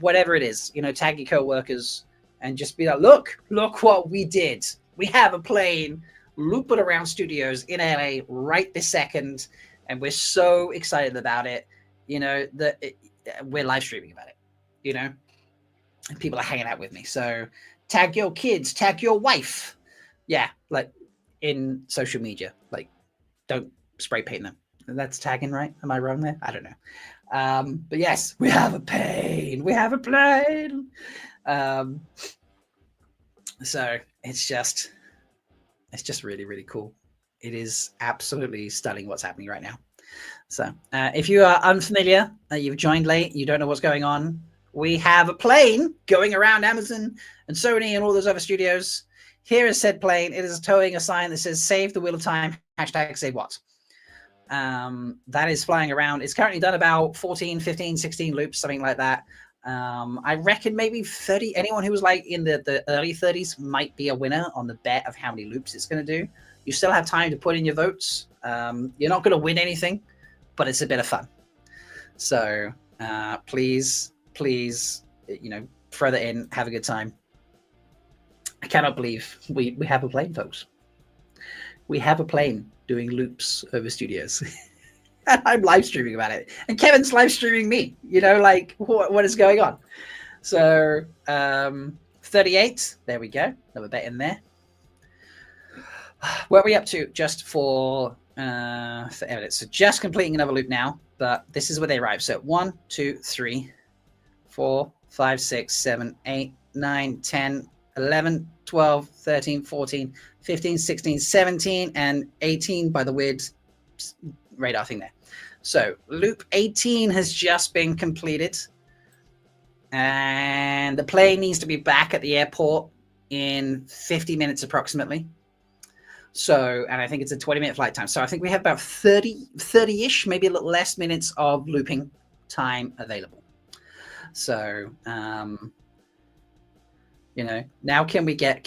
whatever it is, tag your co-workers and just be like, look what we did. We have a plane looping around studios in LA right this second, and we're so excited about it, that we're live streaming about it, and people are hanging out with me. So tag your kids, tag your wife. Yeah, like in social media, like don't spray paint them. That's tagging, right? Am I wrong there? I don't know. But yes, we have a plane. We have a plane. So it's just really, really cool. It is absolutely stunning what's happening right now. So if you are unfamiliar, you've joined late, you don't know what's going on, we have a plane going around Amazon and Sony and all those other studios. Here is said plane. It is towing a sign that says "Save the Wheel of Time." #save what. That is flying around. It's currently done about 14, 15, 16 loops, something like that. I reckon maybe 30. Anyone who was like in the early 30s might be a winner on the bet of how many loops it's going to do. You still have time to put in your votes. You're not going to win anything, but it's a bit of fun. So please, throw that in, have a good time. I cannot believe we have a plane, folks. We have a plane doing loops over studios. And I'm live streaming about it. And Kevin's live streaming me. Like what is going on? So 38. There we go. Another bet in there. Where are we up to? Just for evidence. So just completing another loop now, but this is where they arrive. So 1, 2, 3, 4, 5, 6, 7, 8, 9, 10, 11, 12, 13, 14, 15, 16, 17, and 18 by the weird radar thing there. So loop 18 has just been completed. And the plane needs to be back at the airport in 50 minutes approximately. So, and I think it's a 20-minute flight time. So I think we have about 30-ish, maybe a little less minutes of looping time available. So, now can we get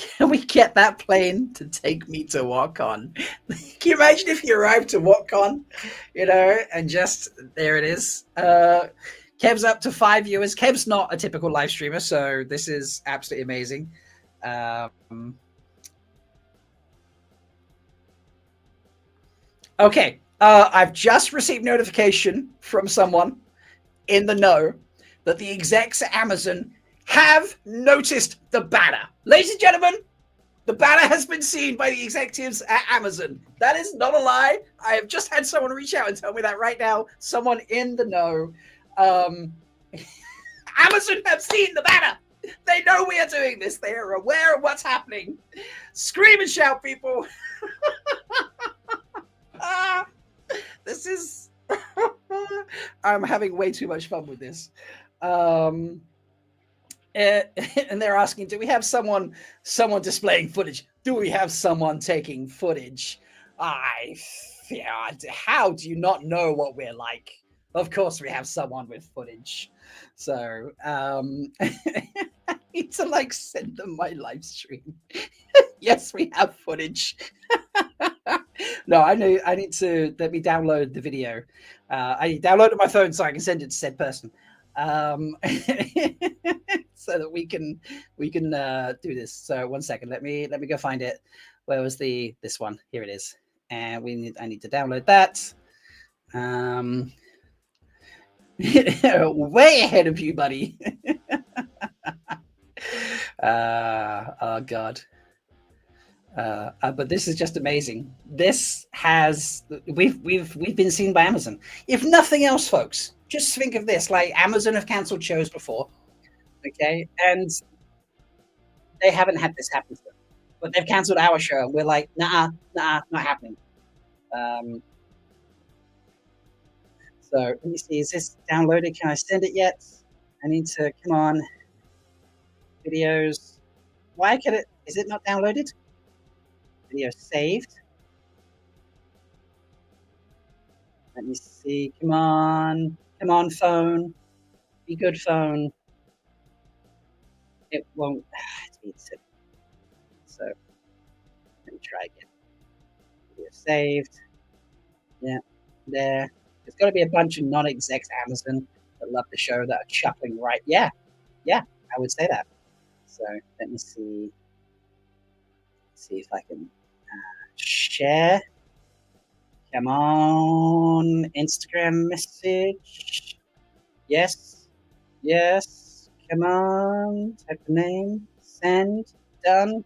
that plane to take me to WotCon? Can you imagine if you arrived to WotCon, and just there it is. Kev's up to 5 viewers. Kev's not a typical live streamer, so this is absolutely amazing. Okay, I've just received notification from someone in the know that the execs at Amazon have noticed the banner. Ladies and gentlemen, the banner has been seen by the executives at Amazon. That is not a lie. I have just had someone reach out and tell me that right now. Someone in the know. Amazon have seen the banner. They know we are doing this. They are aware of what's happening. Scream and shout, people. This is... I'm having way too much fun with this. And they're asking, do we have someone displaying footage? Do we have someone taking footage? How do you not know what we're like? Of course we have someone with footage. So I need to send them my live stream. Yes, we have footage. No, I need to let me download the video. I downloaded my phone so I can send it to said person. So that we can do this. So 1 second, let me go find it. Where was this one? Here it is. And I need to download that. Way ahead of you, buddy. Oh god. But this is just amazing. This has we've been seen by Amazon. If nothing else, folks, just think of this: like Amazon have cancelled shows before, okay, and they haven't had this happen to them, but they've cancelled our show, and we're like, nah, not happening. So let me see, is this downloaded? Can I send it yet? I need to, come on, videos. Why can is it not downloaded? Video saved. Let me see, come on phone, be good phone. It won't, so let me try again. Video saved. Yeah, there. There's got to be a bunch of non-execs at Amazon that love the show that are chuckling, right? Yeah, I would say that. So let me see. See if I can share. Come on, Instagram message. Yes. Come on, type the name. Send. Done.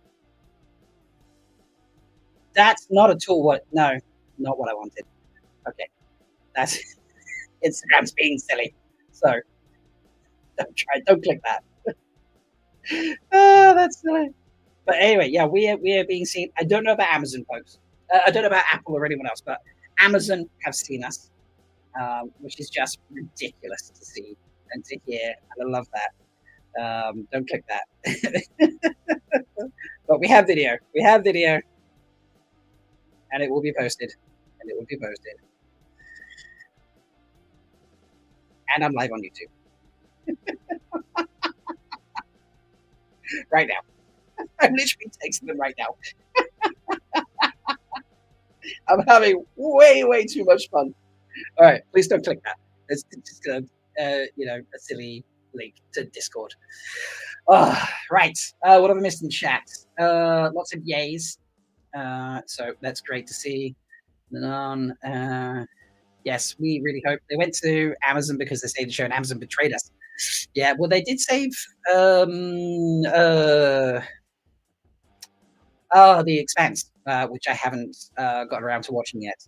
That's not at all what. No, not what I wanted. Okay. That's Instagram's being silly. So don't click that. Oh, that's silly. But anyway, yeah, we are being seen. I don't know about Amazon, folks. I don't know about Apple or anyone else, but Amazon have seen us, which is just ridiculous to see and to hear. And I love that. Don't click that. But we have video. And it will be posted. And I'm live on YouTube. right now. I'm literally texting them right now. I'm having way too much fun. All right, please don't click that. It's just a silly link to Discord. Right. What have I missed in chat? Lots of yays. So that's great to see. None. Yes, we really hope they went to Amazon because they saved the show and Amazon betrayed us. Yeah, well, they did save The Expanse, which I haven't got around to watching yet.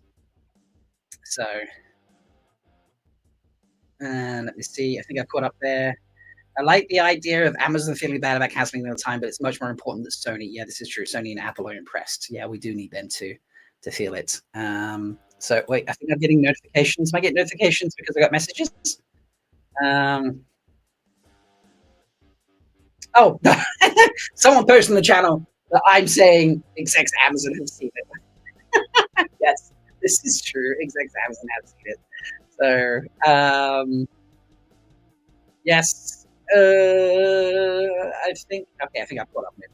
So, let me see. I think I caught up there. I like the idea of Amazon feeling bad about canceling their time, but it's much more important that Sony. Yeah, this is true. Sony and Apple are impressed. Yeah, we do need them to feel it. So wait, I think I'm getting notifications. Am I getting notifications because I got messages? Um, oh, someone posted in the channel that I'm saying execs at Amazon have seen it. Yes, this is true. Execs at Amazon have seen it. So yes, I think I've caught up with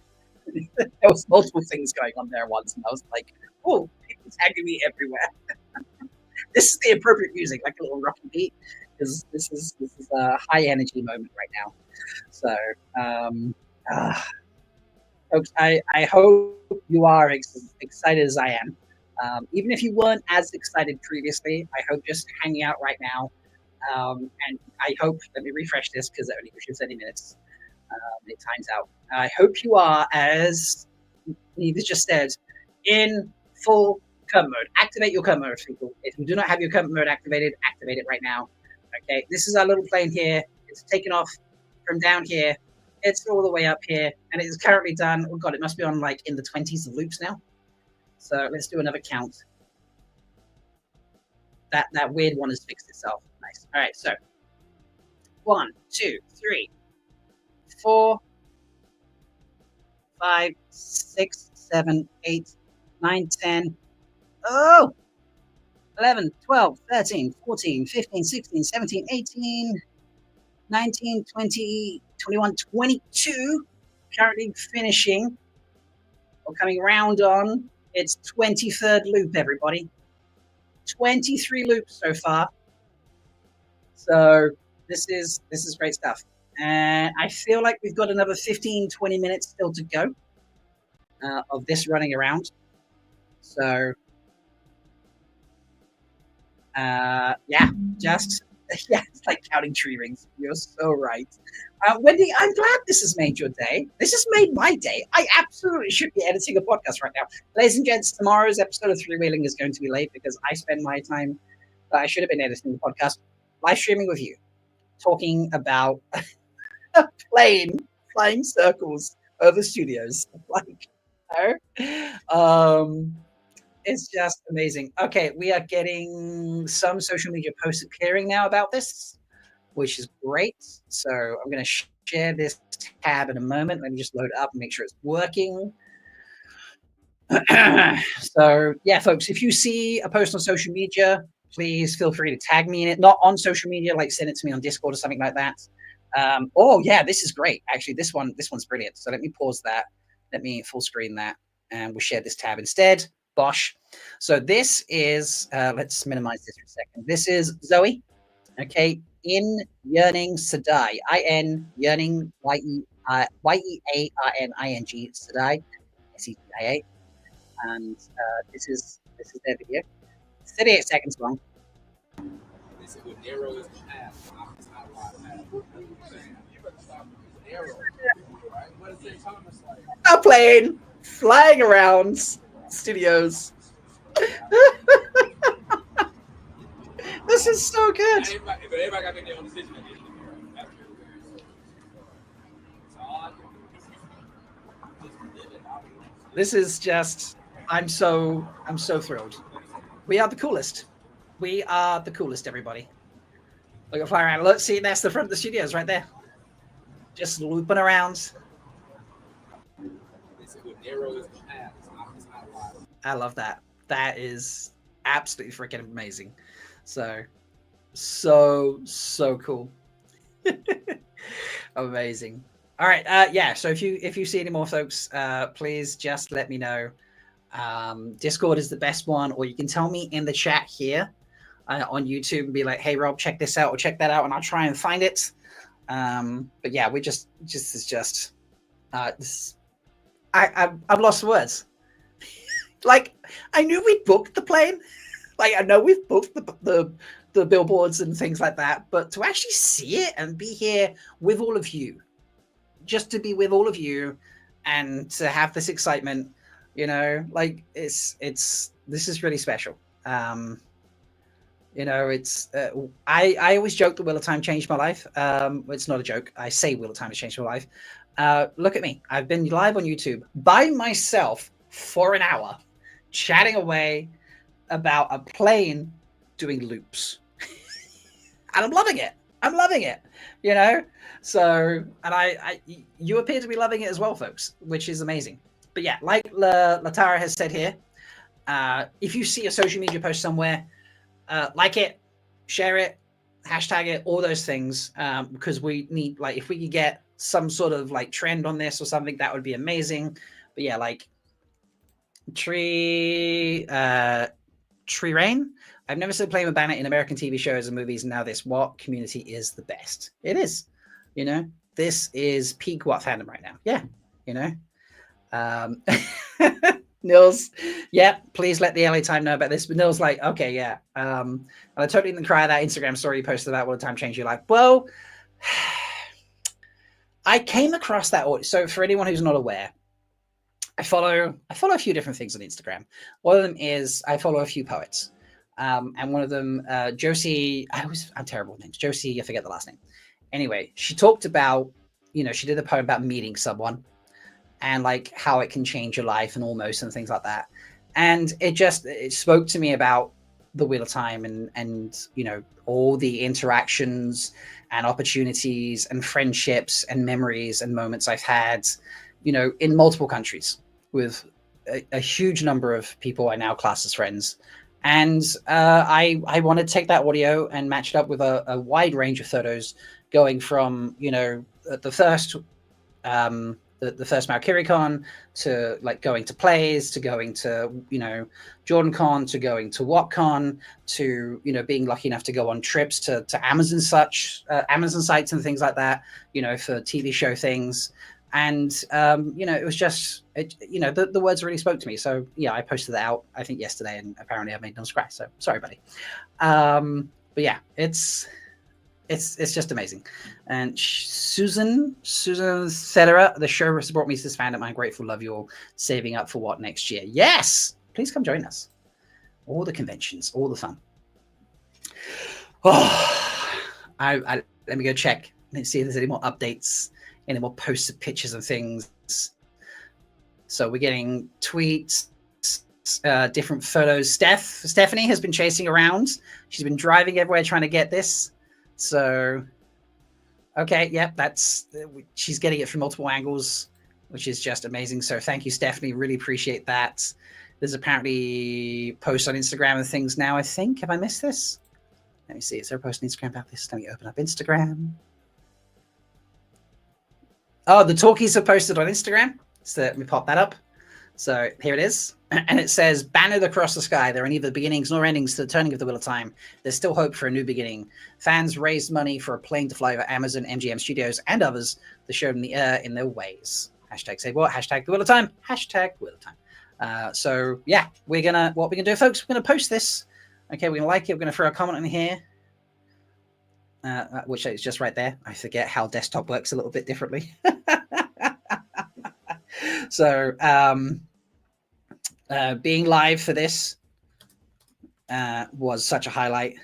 it. There was multiple things going on there once, and I was like, "Oh, people tagging me everywhere." This is the appropriate music, like a little rocky beat, because this is a high energy moment right now. So, uh, folks, I hope you are excited as I am. Even if you weren't as excited previously, I hope just hanging out right now. And I hope, let me refresh this because it only gives you 30 minutes. It times out. I hope you are, as Neva just said, in full current mode. Activate your current mode, people. If you do not have your current mode activated, activate it right now. Okay, this is our little plane here. It's taken off from down here. It's all the way up here, and it is currently done. Oh god, it must be on like in the 20s of loops now. So let's do another count. That weird one has fixed itself. Nice. All right, so 1, 2, 3, 4, 5, 6, 7, 8, 9, 10. Oh, 11, 12, 13, 14, 15, 16, 17, 18, 19, 20, 21, 22. Currently finishing or coming round on its 23rd loop, everybody. 23 loops so far. So this is great stuff. And I feel like we've got another 15, 20 minutes still to go of this running around. So yeah, just yeah, it's like counting tree rings. You're so right. Wendy, I'm glad this has made your day. This has made my day. I absolutely should be editing a podcast right now. Ladies and gents, tomorrow's episode of Three Wheeling is going to be late because I spend my time that I should have been editing the podcast live streaming with you, talking about a plane flying circles over studios. Like, it's just amazing. Okay, we are getting some social media posts appearing now about this, which is great. So I'm going to share this tab in a moment. Let me just load it up and make sure it's working. So yeah, folks, if you see a post on social media, please feel free to tag me in it. Not on social media, like send it to me on Discord or something like that. Oh yeah, this is great. Actually, this one's brilliant. So let me pause that. Let me full screen that, and we'll share this tab instead. Bosh. So this is, let's minimize this for a second. This is Zoe, okay, in Yearning Sedai, I-N Yearning, Y-E-A-R-N-I-N-G, Sedai, S-E-D-I-A, and this is their video. It's 38 seconds long. A plane flying around studios. This is so good. This is just, I'm so thrilled. We are the coolest. We are the coolest, everybody. Look at fly around. Look, see, that's the front of the studios right there. Just looping around. I love that. That is absolutely freaking amazing. So cool. Amazing. All right. Yeah. So if you see any more folks, please just let me know. Discord is the best one, or you can tell me in the chat here on YouTube and be like, "Hey Rob, check this out or check that out," and I'll try and find it. But yeah, we just is just this. I've lost words. Like, I knew we'd booked the plane. Like, I know we've booked the billboards and things like that, but to actually see it and be here with all of you, just to be with all of you and to have this excitement, you know, like it's this is really special. You know, it's I always joke the Wheel of Time changed my life. It's not a joke. I say Wheel of Time has changed my life. Look at me. I've been live on YouTube by myself for an hour, chatting away about a plane doing loops. And I'm loving it. I'm loving it, you know? So, and you appear to be loving it as well, folks, which is amazing. But yeah, like Latara has said here, if you see a social media post somewhere, like it, share it, hashtag it, all those things, because we need, like, if we could get some sort of like trend on this or something, that would be amazing. But yeah, like Tree Rain. I've never seen Plane with Banner in American TV shows and movies. And now this, what Community is the best. It is, you know, this is peak what fandom right now. Yeah, you know. Nils, yeah, please let the LA Time know about this. But Nils like, okay, yeah. And I totally didn't cry that Instagram story you posted about what time changed your life. Well, I came across that. So for anyone who's not aware, I follow a few different things on Instagram. One of them is I follow a few poets. And one of them, Josie, I'm terrible with names. Josie, I forget the last name. Anyway, she talked about, you know, she did a poem about meeting someone and like how it can change your life and almost and things like that. And it spoke to me about the Wheel of Time and you know, all the interactions and opportunities and friendships and memories and moments I've had, you know, in multiple countries with a huge number of people I now class as friends. And I want to take that audio and match it up with a wide range of photos, going from, you know, the first MalkiriCon to like going to plays, to going to, you know, JordanCon, to going to WhatCon, to, you know, being lucky enough to go on trips to Amazon Amazon sites and things like that, you know, for TV show things. And, you know, it was just, you know, the words really spoke to me. So yeah, I posted that out, I think yesterday, and apparently I made no scratch. So sorry, buddy. But yeah, it's just amazing. And Susan Cetera, the show has brought me to this fandom. I'm grateful, love you all, saving up for what next year. Yes, please come join us. All the conventions, all the fun. Oh, let me go check. Let's see if there's any more updates, any more posts of pictures and things. So we're getting tweets, different photos. Stephanie has been chasing around. She's been driving everywhere trying to get this. So, okay, yeah, she's getting it from multiple angles, which is just amazing. So thank you, Stephanie. Really appreciate that. There's apparently posts on Instagram and things now, I think. Have I missed this? Let me see. Is there a post on Instagram about this? Let me open up Instagram. Oh, the talkies are posted on Instagram. So let me pop that up. So here it is. And it says, bannered across the sky, there are neither beginnings nor endings to the turning of the Wheel of Time. There's still hope for a new beginning. Fans raised money for a plane to fly over Amazon, MGM Studios, and others to show them the air in their ways. Hashtag say what? Hashtag the Wheel of Time. Hashtag Wheel of Time. So yeah, what we're gonna do, folks, we're gonna post this. Okay, we're gonna like it. We're gonna throw a comment in here. Which is just right there. I forget how desktop works a little bit differently. So being live for this was such a highlight,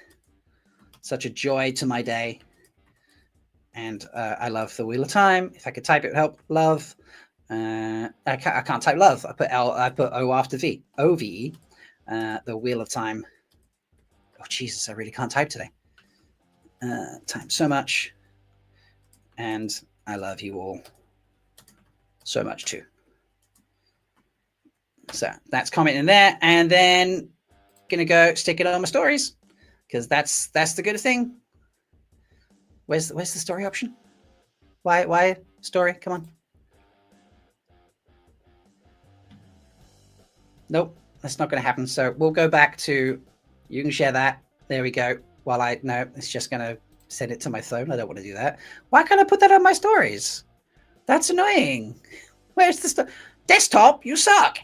such a joy to my day. And I love the Wheel of Time. If I could type, it would help. Love. I can't type love. I put O after V. O-V-E. The Wheel of Time. Oh, Jesus, I really can't type today. Time so much. And I love you all so much too. So that's comment in there, and then gonna go stick it on my stories, because that's the good thing. Where's the story option? Why story. Come on. Nope, that's not going to happen. So we'll go back to, you can share that. There we go. While no, it's just going to send it to my phone. I don't want to do that. Why can't I put that on my stories? That's annoying. Where's the desktop? You suck.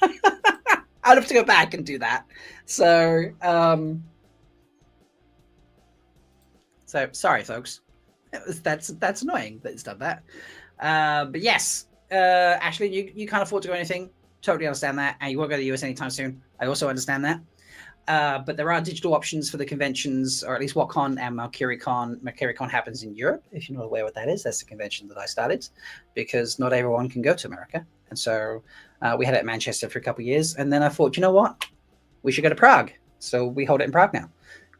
I'd have to go back and do that. So sorry, folks. That's annoying that it's done that. But yes, Ashley, you can't afford to go anything. Totally understand that, and you won't go to the US anytime soon. I also understand that. But there are digital options for the conventions, or at least WhatCon and MercuryCon. MercuryCon happens in Europe. If you're not aware what that is, that's the convention that I started, because not everyone can go to America. And so we had it at Manchester for a couple of years. And then I thought, you know what? We should go to Prague. So we hold it in Prague now.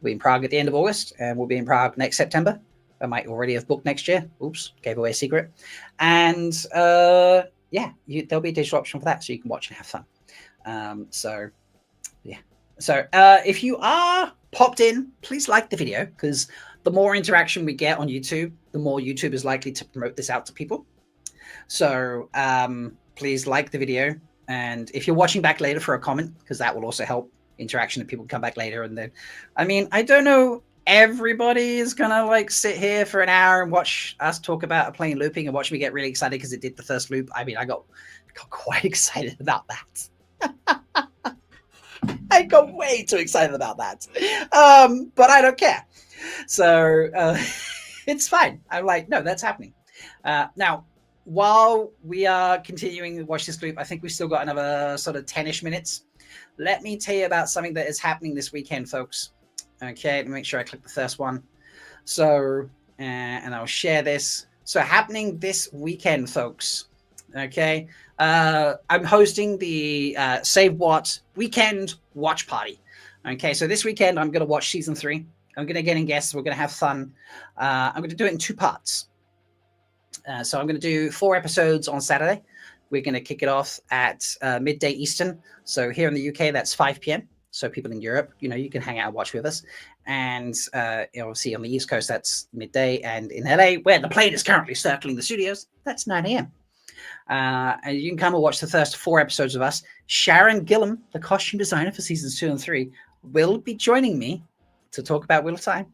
We'll be in Prague at the end of August, and we'll be in Prague next September. I might already have booked next year. Oops, gave away a secret. And yeah, there'll be a digital option for that, so you can watch and have fun. So yeah. So if you are popped in, please like the video, because the more interaction we get on YouTube, the more YouTube is likely to promote this out to people. So please like the video. And if you're watching back later for a comment, because that will also help interaction, and people come back later. And then, I mean, I don't know, everybody is going to like sit here for an hour and watch us talk about a plane looping and watch me get really excited because it did the first loop. I mean, I got quite excited about that. I got way too excited about that. But I don't care. So it's fine. I'm like, no, that's happening. Now, while we are continuing to watch this loop, I think we've still got another sort of 10-ish minutes. Let me tell you about something that is happening this weekend, folks. Okay, let me make sure I click the first one. So, and I'll share this. So happening this weekend, folks. Okay, I'm hosting the Save What Weekend Watch Party. Okay, so this weekend I'm going to watch season 3. I'm going to get in guests. We're going to have fun. I'm going to do it in 2 parts. So I'm going to do 4 episodes on Saturday. We're going to kick it off at midday Eastern. So here in the UK, that's 5 p.m. So people in Europe, you can hang out and watch with us. And obviously on the East Coast, that's midday. And in LA, where the plane is currently circling the studios, that's 9 a.m. And you can come and watch the first 4 episodes of us. Sharon Gillam, the costume designer for seasons 2 and 3, will be joining me to talk about Wheel of Time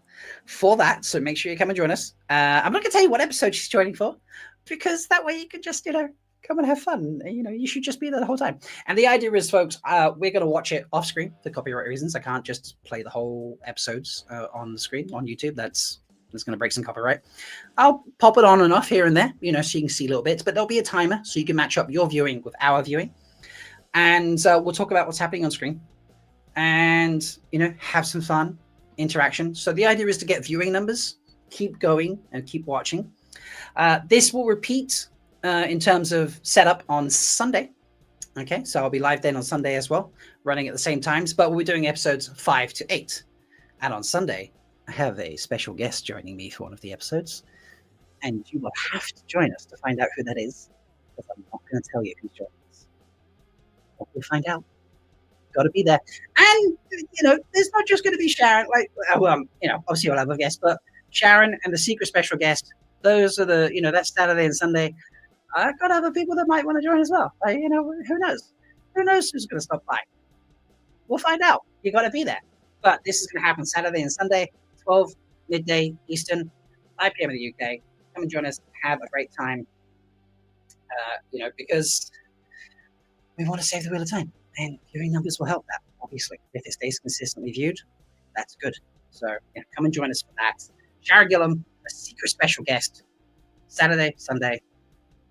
for that. So make sure you come and join us. I'm not going to tell you what episode she's joining for, because that way you can just, come and have fun. You should just be there the whole time. And the idea is, folks, we're going to watch it off screen for copyright reasons. I can't just play the whole episodes on the screen on YouTube. That's going to break some copyright. I'll pop it on and off here and there, so you can see little bits, but there'll be a timer so you can match up your viewing with our viewing. And we'll talk about what's happening on screen and, have some fun, interaction. So the idea is to get viewing numbers, keep going and keep watching. This will repeat in terms of setup on Sunday. Okay, so I'll be live then on Sunday as well, running at the same times, but we'll be doing episodes 5 to 8. And on Sunday, I have a special guest joining me for one of the episodes, and you will have to join us to find out who that is, because I'm not going to tell you who's joining us. But we'll find out. Got to be there. And, there's not just going to be Sharon, obviously you'll have a guest, but Sharon and the secret special guest, those are the, that's Saturday and Sunday. I've got other people that might want to join as well. Who knows? Who knows who's going to stop by? We'll find out. You got to be there. But this is going to happen Saturday and Sunday, 12 midday Eastern, 5 p.m. in the UK. Come and join us. Have a great time. Because we want to save the Wheel of Time, and viewing numbers will help that. Obviously, if it stays consistently viewed, that's good. So come and join us for that. Sharon Gillam, a secret special guest, Saturday, Sunday.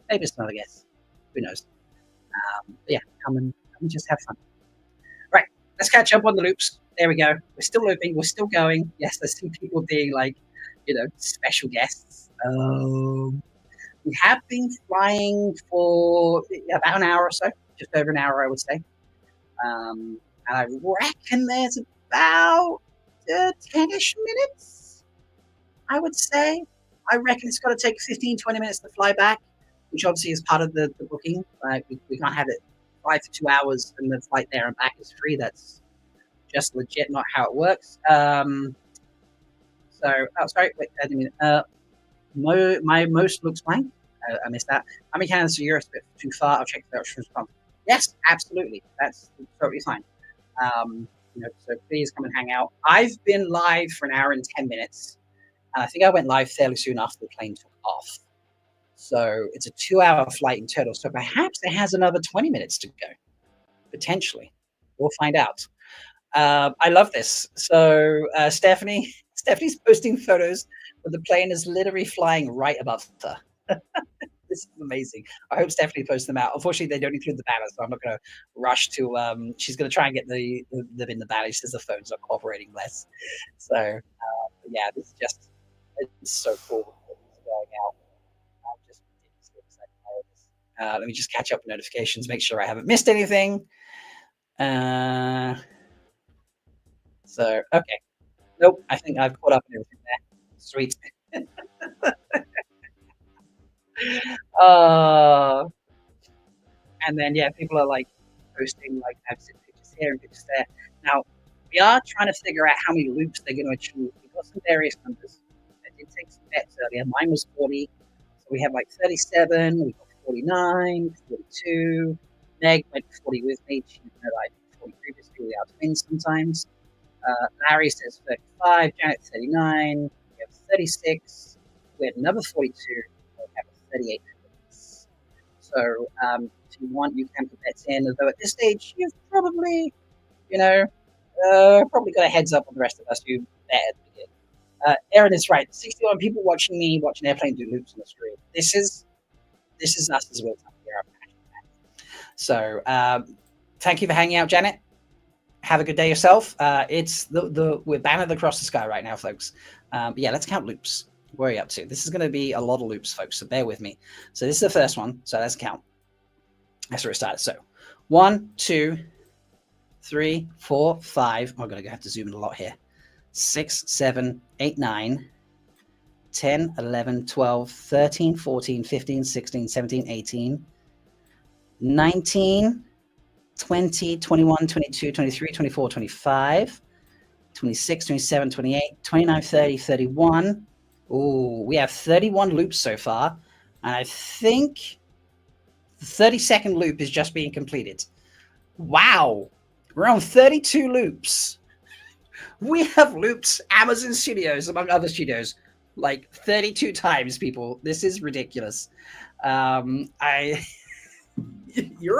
Maybe it's another guest. Who knows? Come and just have fun. Right, let's catch up on the loops. There we go. We're still looping. We're still going. Yes, there's some people being like, special guests. We have been flying for about an hour or so, just over an hour, I would say. And I reckon there's about 10-ish minutes, I would say. I reckon it's got to take 15, 20 minutes to fly back, which obviously is part of the booking. We can't have it fly for 2 hours and the flight there and back is free. That's just legit not how it works. Sorry, wait, I didn't mean my most looks fine. I missed that. How many cannons to Europe? Too far. I'll check the options. Yes, absolutely. That's totally fine. So please come and hang out. I've been live for an hour and 10 minutes, and I think I went live fairly soon after the plane took off. So it's a 2-hour flight in total. So perhaps it has another 20 minutes to go, potentially. We'll find out. I love this. So Stephanie's posting photos where the plane is literally flying right above her. This is amazing. I hope Stephanie posts them out. Unfortunately, they don't include the banner, so I'm not going to rush to. She's going to try and get them in the banner. She says the phone's not cooperating less. So yeah, this is just it's so cool that it's going out. I'm just ridiculously excited about this. Let me just catch up with notifications, make sure I haven't missed anything. So okay, nope. I think I've caught up on everything there. Sweet. uh, and then yeah, people are like posting like I've seen pictures here and pictures there. Now we are trying to figure out how many loops they're going to achieve. We've got some various numbers. I did take some bets earlier. Mine was 40, so we have like 37. We've got 49, 42. Meg went 40 with me. She know I did 40 previously. We are twins sometimes. Larry says 35. Janet 39. We have 36. We have another 42. We have a 38. So if you want, you can put bets in. Although at this stage, you've probably, probably got a heads up on the rest of us who bet at the beginning. Aaron is right. 61 people watching me watch an airplane do loops on the screen. This is us as well. So thank you for hanging out, Janet. Have a good day yourself. It's we're bannered across the sky right now, folks. Yeah, let's count loops. Where are you up to? This is going to be a lot of loops, folks, so bear with me. So this is the first one, so let's count. That's where it started. So 1, 2, 3, 4, 5. I'm going to have to zoom in a lot here. 6, 7, 8, 9, 10, 11, 12, 13, 14, 15, 16, 17, 18, 19, 20, 21, 22, 23, 24, 25, 26, 27, 28, 29, 30, 31. Oh, we have 31 loops so far. And I think the 32nd loop is just being completed. Wow. We're on 32 loops. We have looped Amazon Studios, among other studios, like 32 times, people. This is ridiculous. You're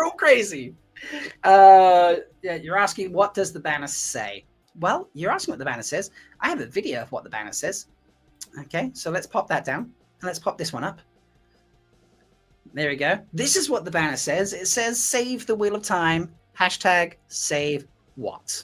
all crazy. Yeah, you're asking, what does the banner say? Well, you're asking what the banner says. I have a video of what the banner says. Okay, so let's pop that down. And let's pop this one up. There we go. This is what the banner says. It says, save the wheel of time, hashtag save what.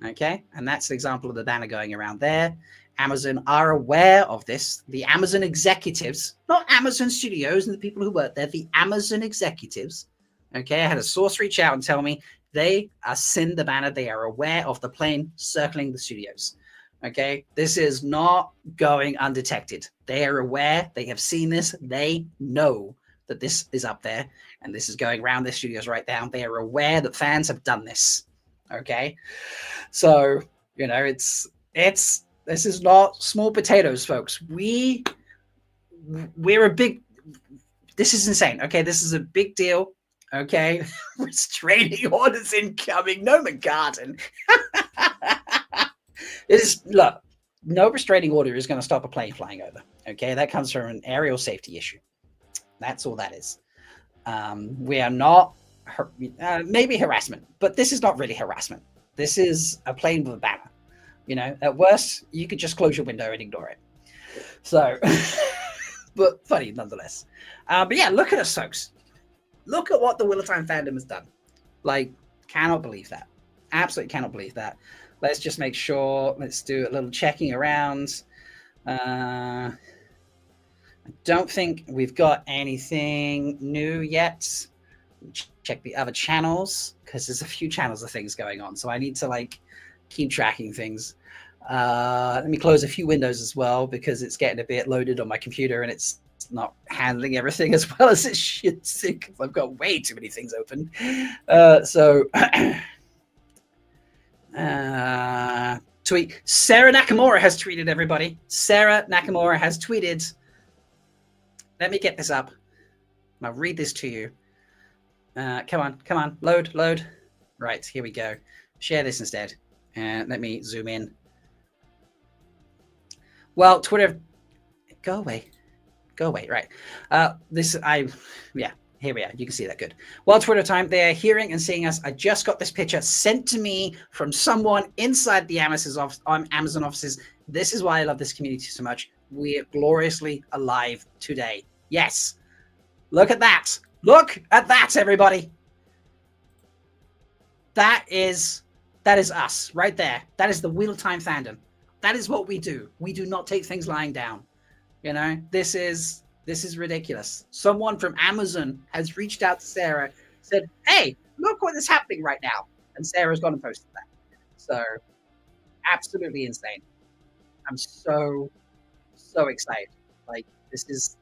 Okay, and that's the example of the banner going around there. Amazon are aware of this. The Amazon executives, not Amazon Studios and the people who work there, the Amazon executives. Okay, I had a source reach out and tell me they are seen the banner. They are aware of the plane circling the studios. Okay, this is not going undetected. They are aware. They have seen this. They know that this is up there and this is going around their studios right now. They are aware that fans have done this. Okay, so this is not small potatoes, folks. We're a big. This is insane. Okay, this is a big deal. Okay, restraining orders incoming. Norman Garden. Look, no restraining order is going to stop a plane flying over. Okay, that comes from an aerial safety issue. That's all that is. We are not maybe harassment, but this is not really harassment. This is a plane with a banner. At worst, you could just close your window and ignore it. So, but funny nonetheless. But yeah, look at us, folks. Look at what the Wheel of Time fandom has done. Like, cannot believe that. Absolutely cannot believe that. Let's just make sure. Let's do a little checking around. I don't think we've got anything new yet. Check the other channels because there's a few channels of things going on. So I need to keep tracking things. Let me close a few windows as well because it's getting a bit loaded on my computer and it's not handling everything as well as it should because I've got way too many things open. Tweet. Sarah Nakamura has tweeted, everybody. Sarah Nakamura has tweeted. Let me get this up. I'll read this to you. Come on, load. Right, here we go. Share this instead. And let me zoom in. Well, Twitter, go away. Right. Here we are. You can see that good. Well, Twitter time, they are hearing and seeing us. I just got this picture sent to me from someone inside the Amazon offices. This is why I love this community so much. We are gloriously alive today. Yes. Look at that. Look at that, everybody. That is us right there. That is the Wheel of Time fandom. That is what we do. We do not take things lying down. You know, this is ridiculous. Someone from Amazon has reached out to Sarah, said, "Hey, look what is happening right now," and Sarah's gone and posted that. So, absolutely insane. I'm so excited. Like, this is,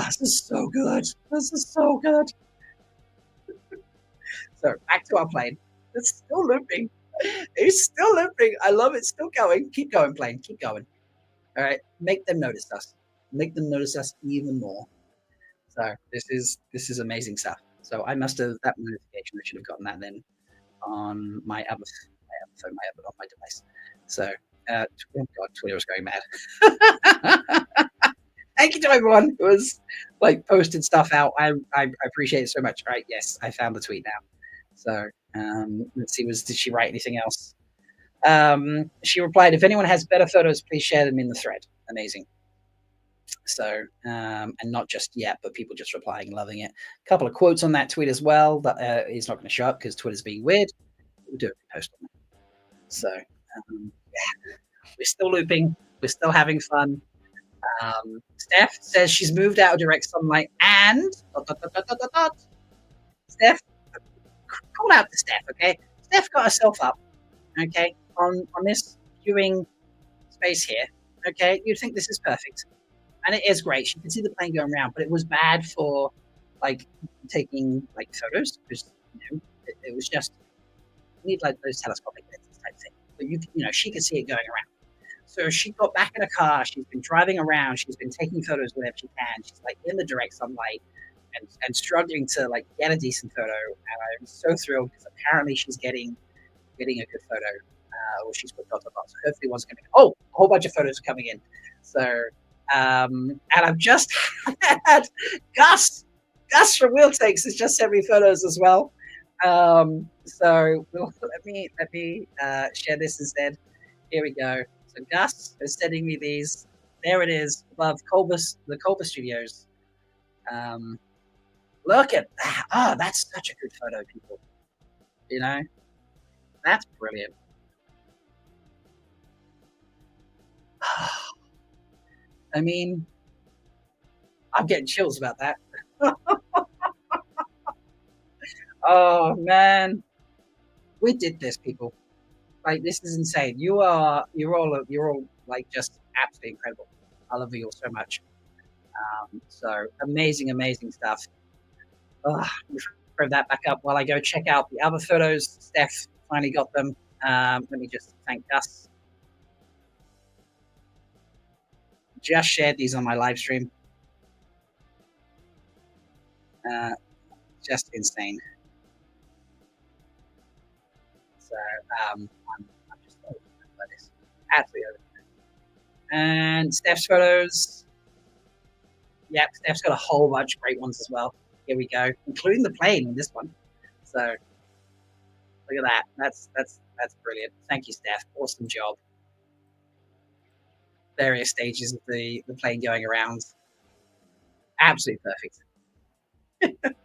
this is so good. This is so good. So back to our plane. It's still looping. It's still looping. I love it. Still going. Keep going, plane. Keep going. All right. Make them notice us. Make them notice us even more. So this is amazing stuff. So I must have that notification. I should have gotten that then on my other phone, on my device. So oh God, Twitter was going mad. Thank you to everyone who was like posted stuff out. I appreciate it so much. All right, yes, I found the tweet now. So let's see, did she write anything else? She replied, "If anyone has better photos, please share them in the thread." Amazing. So and not just yet, but people just replying, loving it. A couple of quotes on that tweet as well that is not going to show up because Twitter's being weird. We'll do a post on that. So yeah, we're still looping. We're still having fun. Steph says she's moved out of direct sunlight and Steph, call out to Steph, okay? Steph got herself up, okay, on this viewing space here, okay? You'd think this is perfect. And it is great. You can see the plane going around, but it was bad for like taking like photos because it was just you need like those telescopic lenses type thing. But she could see it going around. So she got back in a car. She's been driving around. She's been taking photos whenever she can. She's like in the direct sunlight and struggling to like get a decent photo. And I'm so thrilled because apparently she's getting a good photo. Or she's put dots on dots. So hopefully one's going to. Oh, a whole bunch of photos are coming in. So and I've just had Gus from Wheel Takes has just sent me photos as well. So let me share this instead. Here we go. So Gus is sending me these. There it is above the Culver Studios. Look at that. Oh, that's such a good photo, people. That's brilliant. I mean, I'm getting chills about that. Oh man, we did this, people. Like, this is insane. You're all like just absolutely incredible. I love you all so much. So amazing stuff. Throw that back up while I go check out the other photos. Steph finally got them. Let me just thank Gus. Just shared these on my live stream. Just insane. So I'm just over this. Absolutely over. And Steph's photos. Yep, Steph's got a whole bunch of great ones as well. Here we go, including the plane in this one. So look at that. That's brilliant. Thank you, Steph. Awesome job. Various stages of the plane going around. Absolutely perfect.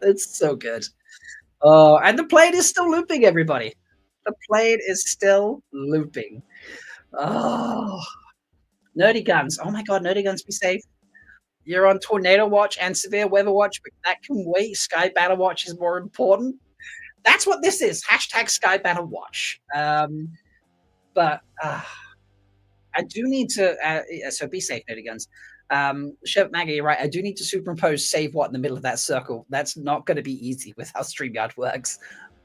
It's so good. Oh, and the plane is still looping, everybody. The plane is still looping. Oh, Nerdy Guns. Oh my God, Nerdy Guns, be safe. You're on tornado watch and severe weather watch, but that can wait. Sky Battle Watch is more important. That's what this is. # Sky Battle Watch. But I do need to. So be safe, Nerdy Guns. Chef Maggie, you're right. I do need to superimpose save what in the middle of that circle. That's not going to be easy with how StreamYard works.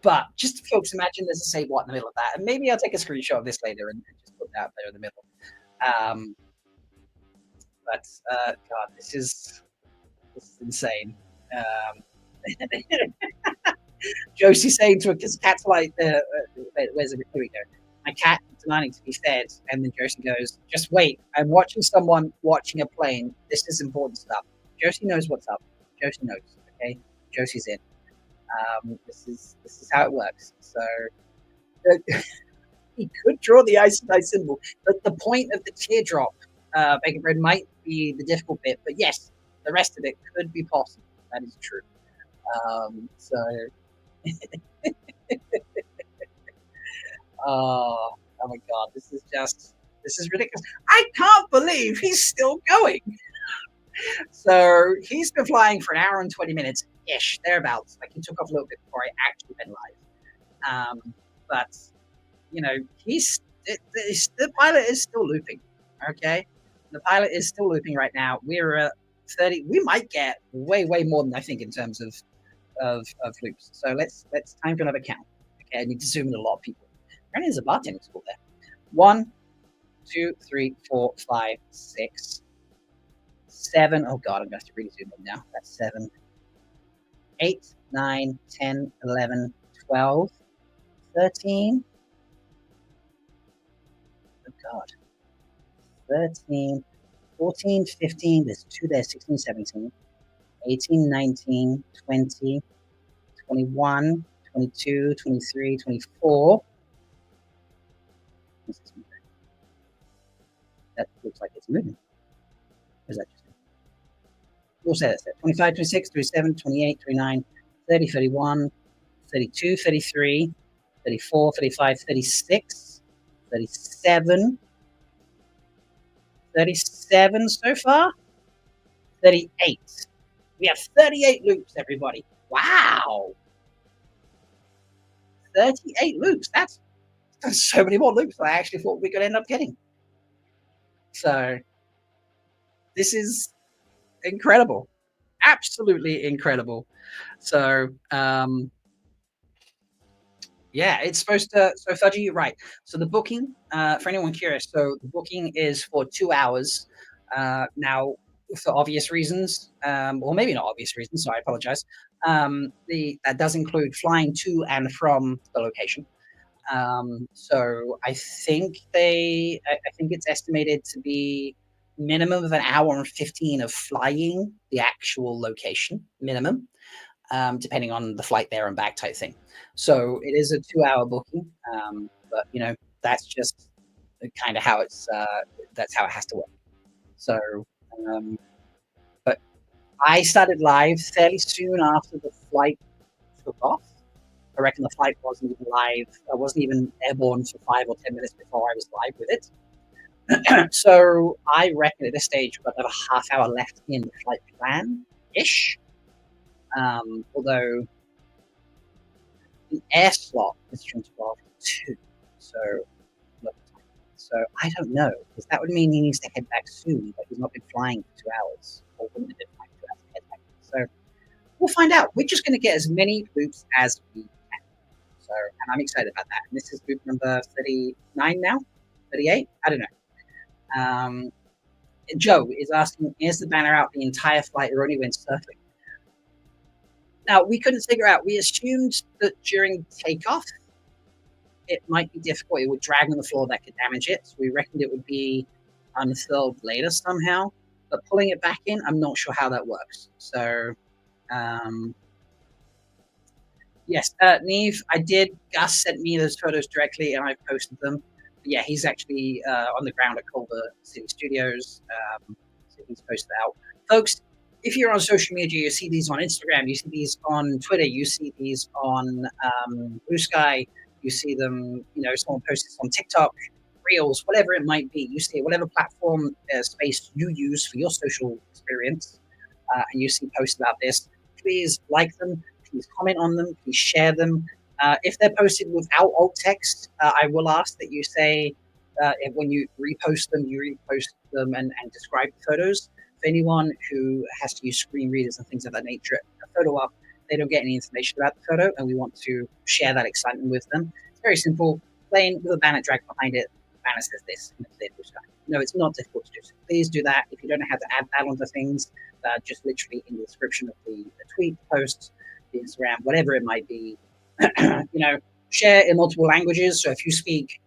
But just folks, imagine there's a save what in the middle of that, and maybe I'll take a screenshot of this later and just put that there in the middle. But God, this is insane. Um, Josie saying to her, because cat's like, where's it? Here we go. My cat is demanding to be fed. And then Josie goes, just wait. I'm watching someone watching a plane. This is important stuff. Josie knows what's up. Josie knows. Okay. Josie's in. This is how it works. So he could draw the ice symbol, but the point of the teardrop, bacon bread might be the difficult bit. But yes, the rest of it could be possible. That is true. So oh my god, this is ridiculous. I can't believe he's still going. So he's been flying for an hour and 20 minutes ish, thereabouts. Like he took off a little bit before I actually went live. But you know, the pilot is still looping. Okay, the pilot is still looping right now. We're at 30. We might get way more than I think in terms of loops. So let's time for another count. Okay, I need to zoom in a lot of people. Apparently, there's a bartending school there. 1, 2, 3, 4, 5, 6, 7. Oh god, I'm gonna have to really zoom in now. That's 7, 8, 9, 10, 11, 12, 13. Oh god. 13, 14, 15. There's 2 there, 16, 17, 18, 19, 20, 21, 22, 23, 24. That looks like it's moving. Or is that just we'll say that's it. 25, 26, 27, 28, 29, 30, 31, 32, 33, 34, 35, 36, 37, 37 so far. 38. We have 38 loops, everybody. Wow. 38 loops. That's so many more loops than I actually thought we could end up getting. So this is incredible. Absolutely incredible. So yeah, it's supposed to. So Fudgy, you're right. So the booking, for anyone curious, so the booking is for 2 hours. Now, for obvious reasons, or maybe not obvious reasons, so I apologize. The that does include flying to and from the location. So I think it's estimated to be minimum of an hour and 15 of flying the actual location, minimum, depending on the flight there and back type thing. So it is a 2 hour booking, but you know that's just kind of how that's how it has to work. So, um, but I started live fairly soon after the flight took off. I reckon the flight wasn't even live. I wasn't even airborne for 5 or 10 minutes before I was live with it. So I reckon at this stage we've got another half hour left in the flight plan ish. Although the air slot is from 12 to 2. So so I don't know, because that would mean he needs to head back soon, but he's not been flying for 2 hours, or wouldn't have been flying for 2 hours to head back. So we'll find out. We're just going to get as many loops as we can. So, and I'm excited about that. And this is loop number 39 now, 38. I don't know. Joe is asking, is the banner out the entire flight or only when surfing? Now, we couldn't figure out. We assumed that during takeoff, it might be difficult. It would drag on the floor that could damage it. So we reckoned it would be unfurled later somehow. But pulling it back in, I'm not sure how that works. So, yes, Neve, Gus sent me those photos directly and I posted them. But yeah, he's actually on the ground at Culver City Studios. So he's posted out. Folks, if you're on social media, you see these on Instagram, you see these on Twitter, you see these on Blue Sky, you see them, you know, someone posts this on TikTok, Reels, whatever it might be. You see whatever platform space you use for your social experience, and you see posts about this. Please like them, please comment on them, please share them. If they're posted without alt text, I will ask that you say, when you repost them and describe the photos. For anyone who has to use screen readers and things of that nature, a photo up, they don't get any information about the photo, and we want to share that excitement with them. It's very simple, plain with a banner drag behind it, banner says this in a clear blue sky. No, it's not difficult to do. So please do that. If you don't know how to add that onto things, just literally in the description of the tweet, post, the Instagram, whatever it might be, share in multiple languages. So if you speak,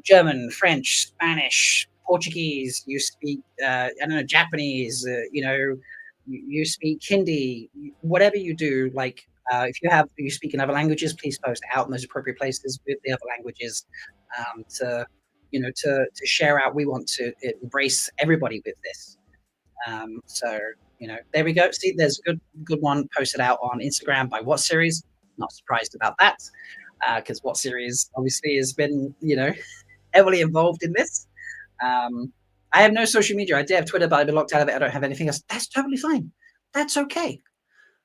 German, French, Spanish, Portuguese, you speak, I don't know, Japanese, you speak Hindi, whatever you do, like if you speak in other languages, please post out in those appropriate places with the other languages to share out. We want to embrace everybody with this. So there we go. See, there's a good one posted out on Instagram by What Series. Not surprised about that because What Series obviously has been heavily involved in this. I have no social media. I do have Twitter, but I've been locked out of it. I don't have anything else. That's totally fine. That's okay.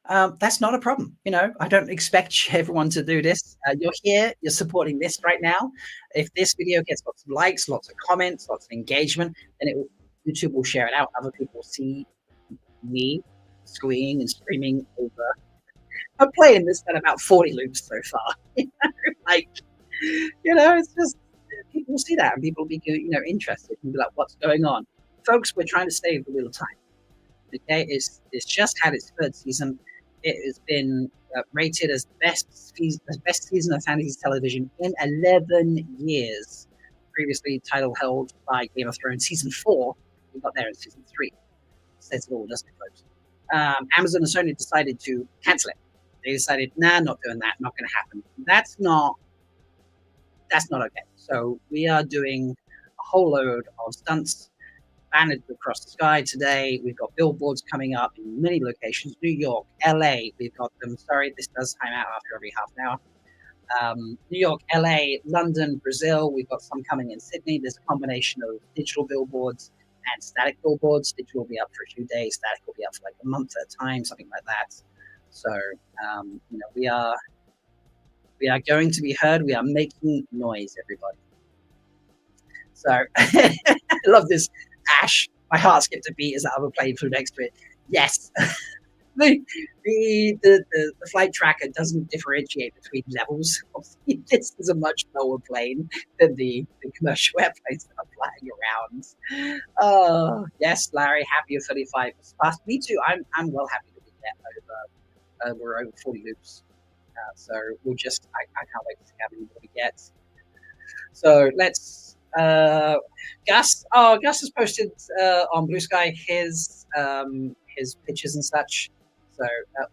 That's not a problem. I don't expect everyone to do this. You're here, you're supporting this right now. If this video gets lots of likes, lots of comments, lots of engagement, then YouTube will share it out. Other people will see me squeeing and screaming over. I'm playing this at about 40 loops so far. It's just people will see that and people will be interested and be like, what's going on? Folks, we're trying to save the Wheel of Time. Okay, it's just had its third season. It has been rated as best season of fantasy television in 11 years. Previously, title held by Game of Thrones season 4. We got there in season 3. Says it all, doesn't it, folks? Amazon and Sony decided to cancel it. They decided, not doing that. Not going to happen. That's not okay. So we are doing a whole load of stunts bannered across the sky today. We've got billboards coming up in many locations. New York, LA, we've got them. Sorry, this does time out after every half an hour. New York, LA, London, Brazil. We've got some coming in Sydney. There's a combination of digital billboards and static billboards. Digital will be up for a few days. Static will be up for like a month at a time, something like that. So, we are going to be heard. We are making noise, everybody. So I love this. Ash, my heart skipped a beat as that other plane flew next to it. Yes. the flight tracker doesn't differentiate between levels. Obviously, this is a much lower plane than the commercial airplanes that are flying around. Yes, Larry, happy you're 35 fast. Me too. I'm well happy to be there over 40 loops. So we'll just I can't wait to see how many more we get. So let's Gus has posted on Blue Sky his pictures and such. So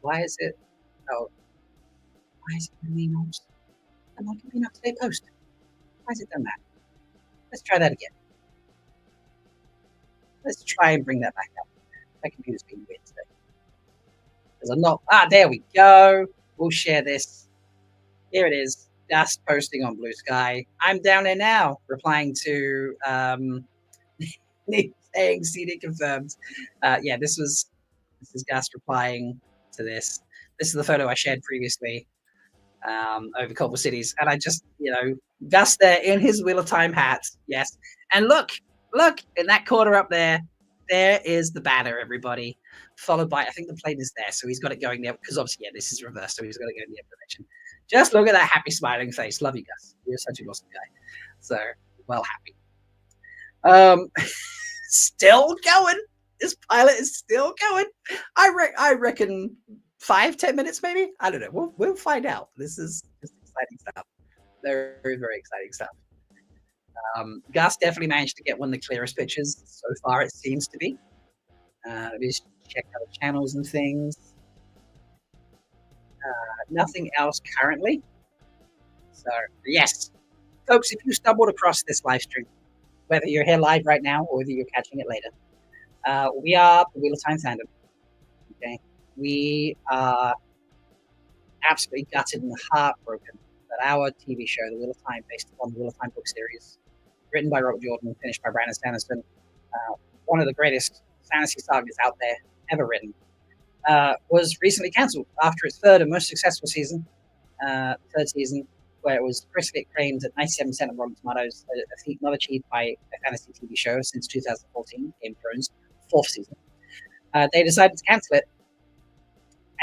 why is it really not an up-to-date post? Why has it done that? Let's try that again. Let's try and bring that back up. My computer's being weird today. There's a lot. There we go. We'll share this. Here it is. Gus posting on Blue Sky. I'm down there now, replying to saying CD confirmed. This is Gus replying to this. This is the photo I shared previously over Culver Cities, and I just Gus there in his Wheel of Time hat. Yes, and look in that corner up there. There is the banner, everybody. Followed by, I think the plane is there, so he's got it going there because obviously, this is reversed, so he's got to go in the other direction. Just look at that happy smiling face. Love you, Gus. You're such an awesome guy. So well happy. Still going. This pilot is still going. I reckon 5-10 minutes, maybe. I don't know. We'll find out. This is exciting stuff. Very, very exciting stuff. Gus definitely managed to get one of the clearest pictures so far. It seems to be. Let me just check out the channels and things. Nothing else currently. So yes, folks, if you stumbled across this live stream, whether you're here live right now or whether you're catching it later, we are the Wheel of Time fandom. Okay, we are absolutely gutted and heartbroken that our TV show, The Wheel of Time, based upon the Wheel of Time book series, written by Robert Jordan, finished by Brandon Sanderson, one of the greatest fantasy sagas out there ever written, was recently cancelled after its third and most successful season, third season, where it was critically acclaimed at 97% of Rotten Tomatoes, a feat not achieved by a fantasy TV show since 2014, Game of Thrones, fourth season. They decided to cancel it,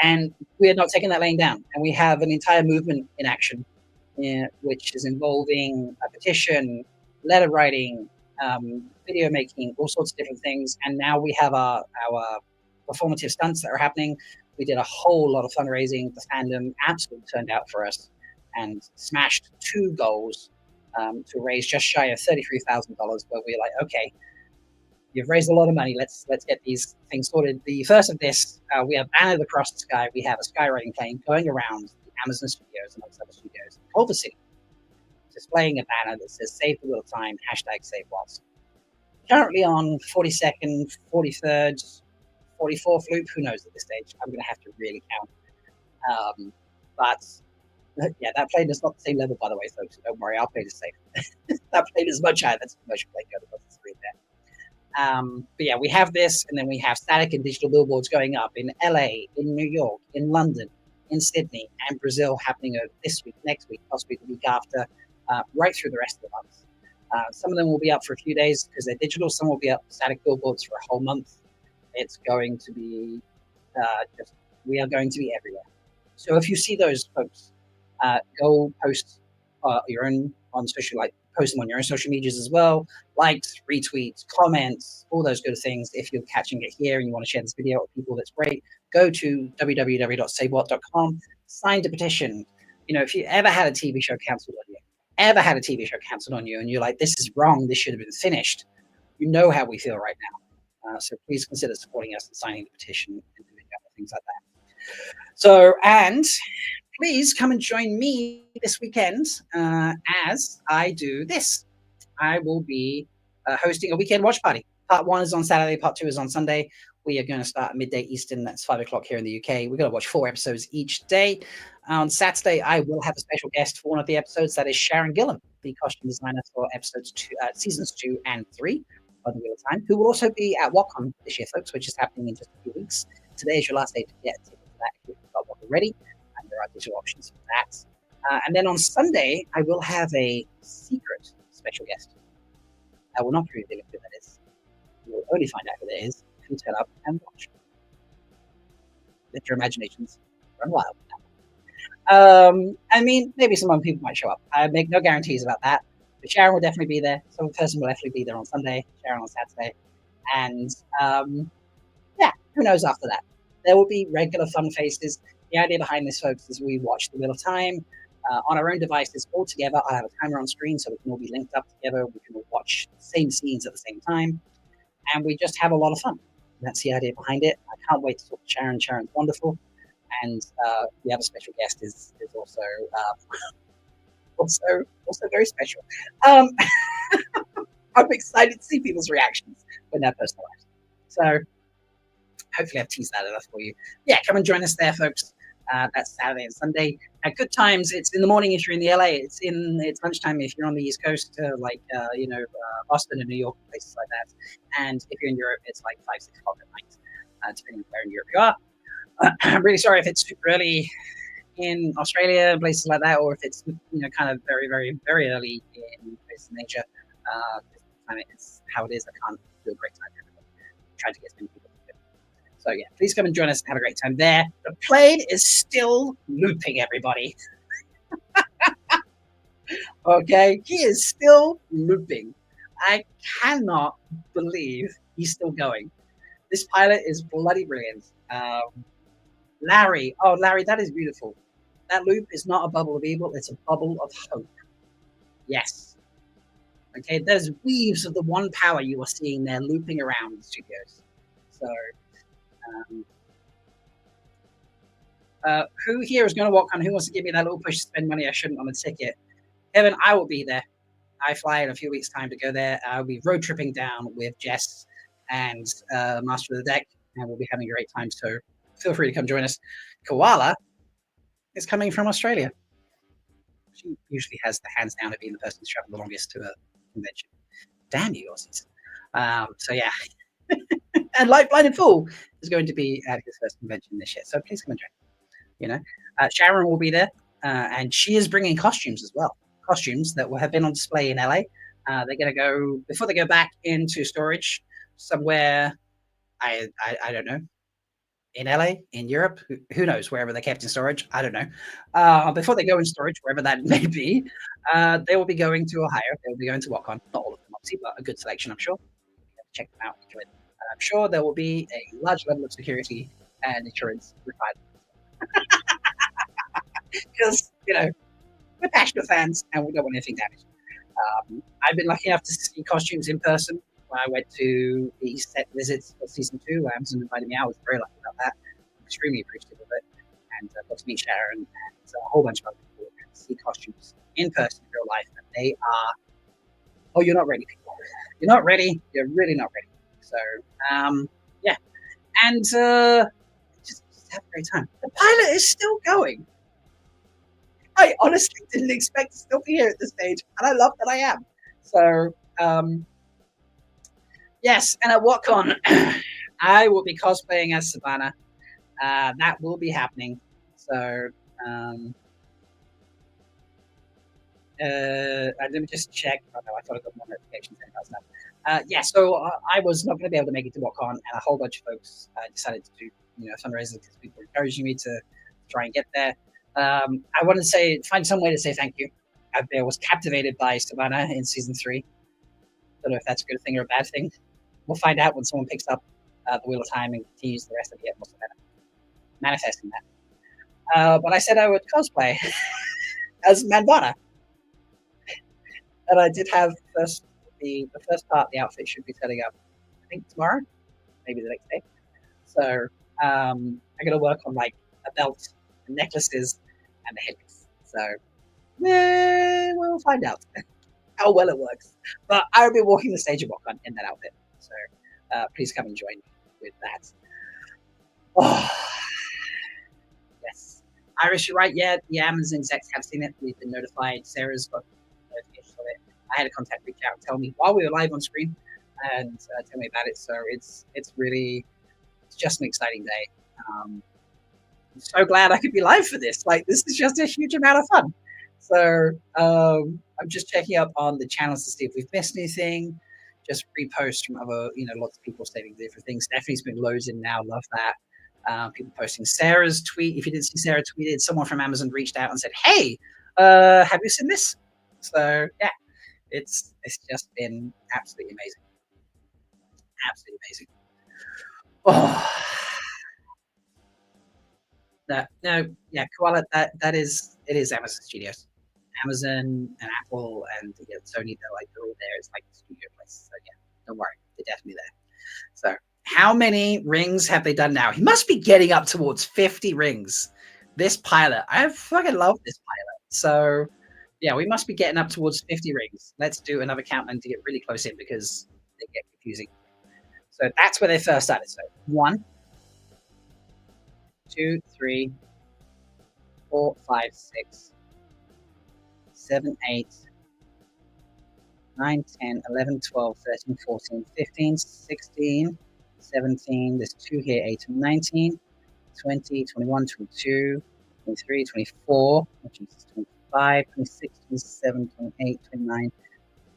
and we are not taking that laying down. And we have an entire movement in action, which is involving a petition, letter writing, video making, all sorts of different things. And now we have our performative stunts that are happening. We did a whole lot of fundraising. The fandom absolutely turned out for us and smashed two goals to raise just shy of $33,000. Where we're like, okay, you've raised a lot of money. Let's get these things sorted. The first of this, we have Banner Across the Sky. We have a skywriting plane going around the Amazon Studios and other studios in Culver City, displaying a banner that says "Save the Wheel of Time" #SaveWatts. Currently on 42nd, 43rd, 44th loop. Who knows at this stage? I'm going to have to really count. But yeah, that plane is not the same level, by the way, folks. So don't worry, our plane is safe. That plane is much higher than the commercial plane going across the screen there. But yeah, we have this, and then we have static and digital billboards going up in LA, in New York, in London, in Sydney, and Brazil happening this week, next week, possibly the week after, right through the rest of the month. Some of them will be up for a few days because they're digital. Some will be up static billboards for a whole month. It's going to be we are going to be everywhere. So if you see those folks, go post your own on social, like post them on your own social medias as well. Likes, retweets, comments, all those good things. If you're catching it here and you want to share this video with people, that's great. Go to www.savewhat.com, sign the petition. If you ever had a TV show canceled on you, and you're like, this is wrong, this should have been finished, you know how we feel right now. So please consider supporting us and signing the petition and doing other things like that. So, and please come and join me this weekend as I do this. I will be hosting a weekend watch party. Part 1 is on Saturday, part 2 is on Sunday. We are going to start at midday Eastern. That's 5 o'clock here in the UK. We're going to watch 4 episodes each day. On Saturday, I will have a special guest for one of the episodes. That is Sharon Gillan, the costume designer for seasons 2 and 3 of The Wheel of Time, who will also be at WatCon this year, folks, which is happening in just a few weeks. Today is your last day to get tickets to that if you've got one already. And there are digital options for that. And then on Sunday, I will have a secret special guest. I will not reveal who that is. You will only find out who that is if you turn up and watch. Let your imaginations run wild. I mean, maybe some other people might show up. I make no guarantees about that. But Sharon will definitely be there. Some person will definitely be there on Sunday, Sharon on Saturday. And yeah, who knows after that? There will be regular fun faces. The idea behind this, folks, is we watch The Wheel of Time on our own devices all together. I have a timer on screen so we can all be linked up together. We can all watch the same scenes at the same time. And we just have a lot of fun. That's the idea behind it. I can't wait to talk to Sharon. Sharon's wonderful. And the other special guest is also also very special. I'm excited to see people's reactions when that person arrives. So hopefully I've teased that enough for you. Yeah, come and join us there, folks. That's Saturday and Sunday. At good times, it's in the morning if you're in the LA. It's lunchtime if you're on the East Coast, Boston and New York, places like that. And if you're in Europe, it's like 5, 6 o'clock at night, depending on where in Europe you are. I'm really sorry if it's super early in Australia and places like that, or if it's kind of very, very, very early in places in Asia. It's how it is. I can't do a great time for everybody. I'm trying to get as many people to do it. So yeah, please come and join us and have a great time there. The plane is still looping, everybody. Okay, he is still looping. I cannot believe he's still going. This pilot is bloody brilliant. Larry, that is beautiful. That loop is not a bubble of evil, it's a bubble of hope. Yes. Okay, there's weaves of the one power you are seeing there looping around the studios. So, who here is going to walk on? Who wants to give me that little push to spend money I shouldn't on a ticket? Evan, I will be there. I fly in a few weeks' time to go there. I'll be road tripping down with Jess and Master of the Deck, and we'll be having a great time. So feel free to come join us. Koala is coming from Australia. She usually has the hands down of being the person who's traveled the longest to a convention. Damn you, Aussies. So yeah. And Light Blinded Fool is going to be at his first convention this year. So please come and join. Sharon will be there, and she is bringing costumes as well. Costumes that will have been on display in LA. They're going to go, before they go back into storage somewhere, I don't know, in LA, in Europe, who knows, wherever they're kept in storage. I don't know. Before they go in storage, wherever that may be, they will be going to Ohio. They will be going to WatCon. Not all of them, obviously, but a good selection, I'm sure. Check them out. Enjoy them. And I'm sure there will be a large level of security and insurance required because, we're passionate fans and we don't want anything damaged. I've been lucky enough to see costumes in person. When I went to the set visits for season 2, Amazon invited me out. I was very lucky about that. Extremely appreciative of it. And got to meet Sharon and a whole bunch of other people and see costumes in person in real life. And they are, oh, you're not ready, people. You're not ready. You're really not ready. So, yeah. And just have a great time. The pilot is still going. I honestly didn't expect to still be here at this stage, and I love that I am. So, yes, and at WatCon, I will be cosplaying as Savannah. That will be happening. So, let me just check. Oh no, I thought I got more notifications than that. Yeah, so I was not going to be able to make it to WatCon, and a whole bunch of folks decided to do, fundraisers because people were encouraging me to try and get there. I want to find some way to say thank you. I was captivated by Savannah in season 3. Don't know if that's a good thing or a bad thing. We'll find out when someone picks up the Wheel of Time and continues the rest of the Atmos Savannah. Manifesting that. But I said I would cosplay as Manvana. And I did have the first part of the outfit should be setting up, I think tomorrow, maybe the next day. So I'm going to work on like a belt, and necklaces, and the headpiece. So we'll find out how well it works. But I'll be walking the stage of WatCon in that outfit. So please come and join me with that. Oh, yes. Irish, you're right. Yeah, the Amazon execs have seen it. We've been notified. Sarah's got notifications of it. I had a contact reach out and tell me while we were live on screen and tell me about it. So it's just an exciting day. I'm so glad I could be live for this. Like, this is just a huge amount of fun. So I'm just checking up on the channels to see if we've missed anything. Just reposts from other, lots of people stating different things. Stephanie's been loads in now. Love that. People posting Sarah's tweet. If you didn't see Sarah tweeted, someone from Amazon reached out and said, "Hey, have you seen this?" So yeah, it's just been absolutely amazing. Absolutely amazing. Oh. No, yeah, Koala. It is Amazon Studios, Amazon and Apple and Sony. They're all there. It's like the studio place. So yeah, don't worry, they're definitely there. So how many rings have they done now? He must be getting up towards 50 rings. This pilot, I fucking love this pilot. So yeah, we must be getting up towards 50 rings. Let's do another countdown to get really close in because they get confusing. So that's where they first started. So 1, 2, 3, 4, 5, 6, 7, 8, 9, 10, 11, 12, 13, 14, 15, 16, 17. There's 2 here, 18, 19, 20, 21, 22, 23, 24, 25, 26, 27, 28, 29,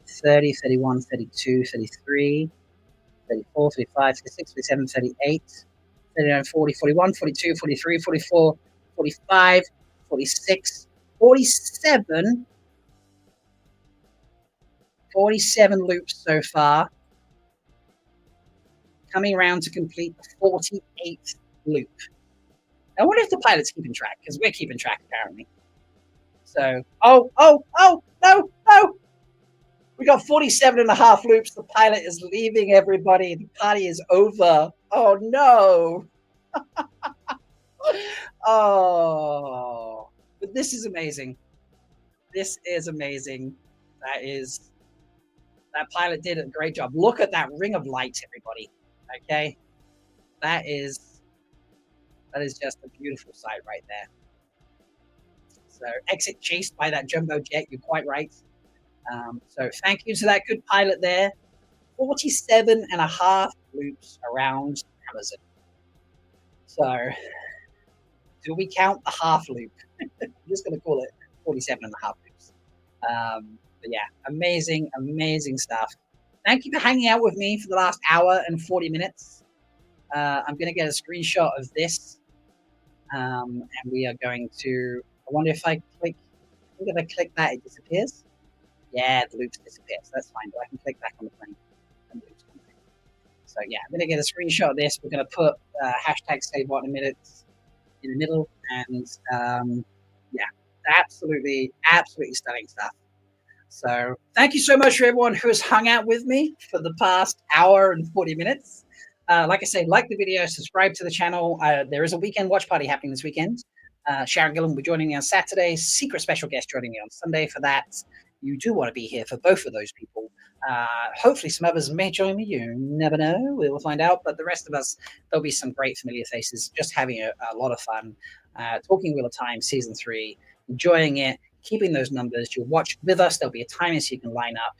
30, 31, 32, 33, 34, 35, 36, 37, 38, 39, 40, 41, 42, 43, 44, 45, 46, 47, 47 loops so far. Coming around to complete the 48th loop. I wonder if the pilot's keeping track, because we're keeping track apparently. So, no. We got 47 and a half loops. The pilot is leaving everybody. The party is over. Oh, no. Oh, but this is amazing. This is amazing. That pilot did a great job. Look at that ring of light, everybody. Okay. That is just a beautiful sight right there. So exit chased by that jumbo jet. You're quite right. So thank you to that good pilot there. 47 and a half loops around Amazon. So do we count the half loop? I'm just going to call it 47 and a half loops. But yeah, amazing stuff. Thank you for hanging out with me for the last hour and 40 minutes. I'm going to get a screenshot of this, and we are going to. I wonder if I click. I think if I click that, it disappears. Yeah, the loops disappears. That's fine. But I can click back on the plane. And the loops come back. So yeah, I'm going to get a screenshot of this. We're going to put hashtag save what in a minute in the middle, and yeah, absolutely, absolutely stunning stuff. So thank you so much for everyone who has hung out with me for the past hour and 40 minutes. Like I say, like the video, subscribe to the channel. There is a weekend watch party happening this weekend. Sharon Gillan will be joining me on Saturday. Secret special guest joining me on Sunday for that. You do want to be here for both of those people. Hopefully, some others may join me. You never know. We will find out. But the rest of us, there'll be some great familiar faces. Just having a lot of fun. Talking Wheel of Time season 3, enjoying it, keeping those numbers. You'll watch with us. There'll be a timer so you can line up.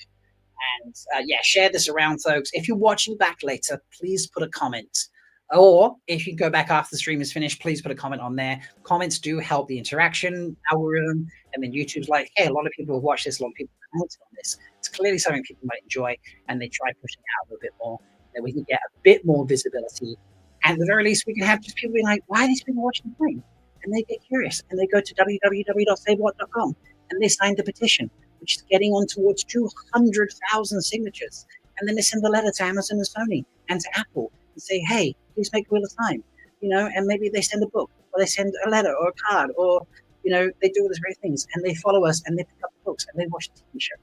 And yeah, share this around, folks. If you're watching back later, please put a comment. Or if you go back after the stream is finished, please put a comment on there. Comments do help the interaction algorithm. And then YouTube's like, hey, a lot of people have watched this, a lot of people have commented on this. It's clearly something people might enjoy, and they try pushing it out a little bit more. Then we can get a bit more visibility. And at the very least, we can have just people being like, why are these people watching the stream? And they get curious, and they go to www.savewhat.com, and they sign the petition, which is getting on towards 200,000 signatures. And then they send a letter to Amazon and Sony and to Apple and say, hey, please make Wheel of Time, and maybe they send a book, or they send a letter or a card, or, they do all these great things, and they follow us, and they pick up the books, and they watch the TV show,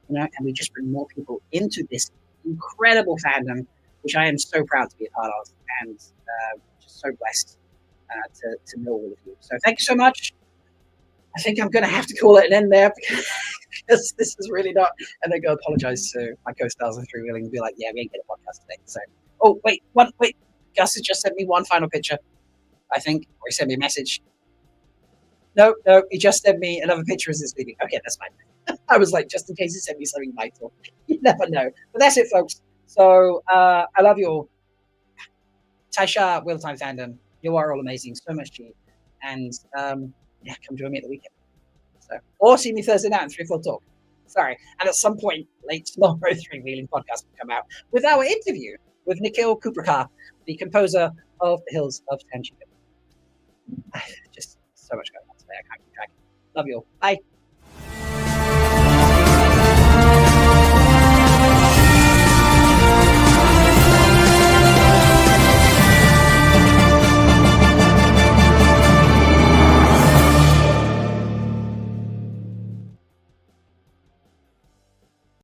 and we just bring more people into this incredible fandom, which I am so proud to be a part of, and just so blessed to know all of you. So thank you so much. I think I'm going to have to call it an end there because this is really not. And then go apologize to my co-stars and freewheeling and be like, yeah, we ain't getting a podcast today. So, wait. Gus has just sent me one final picture, I think, or he sent me a message. No, he just sent me another picture as he's leaving. Okay, that's fine. I was like, just in case he sent me something vital. You never know. But that's it, folks. So I love you all. Taisha, Wheel of Time fandom, you are all amazing. So much to you. And yeah, come join me at the weekend. So, or see me Thursday night on 3-4 Talk. Sorry. And at some point late tomorrow, Freewheeling podcast will come out with our interview with Nikhil Kuprkar, the composer of The Hills of Tanchigan. Just so much going on today. I can't keep track. Love you all. Bye.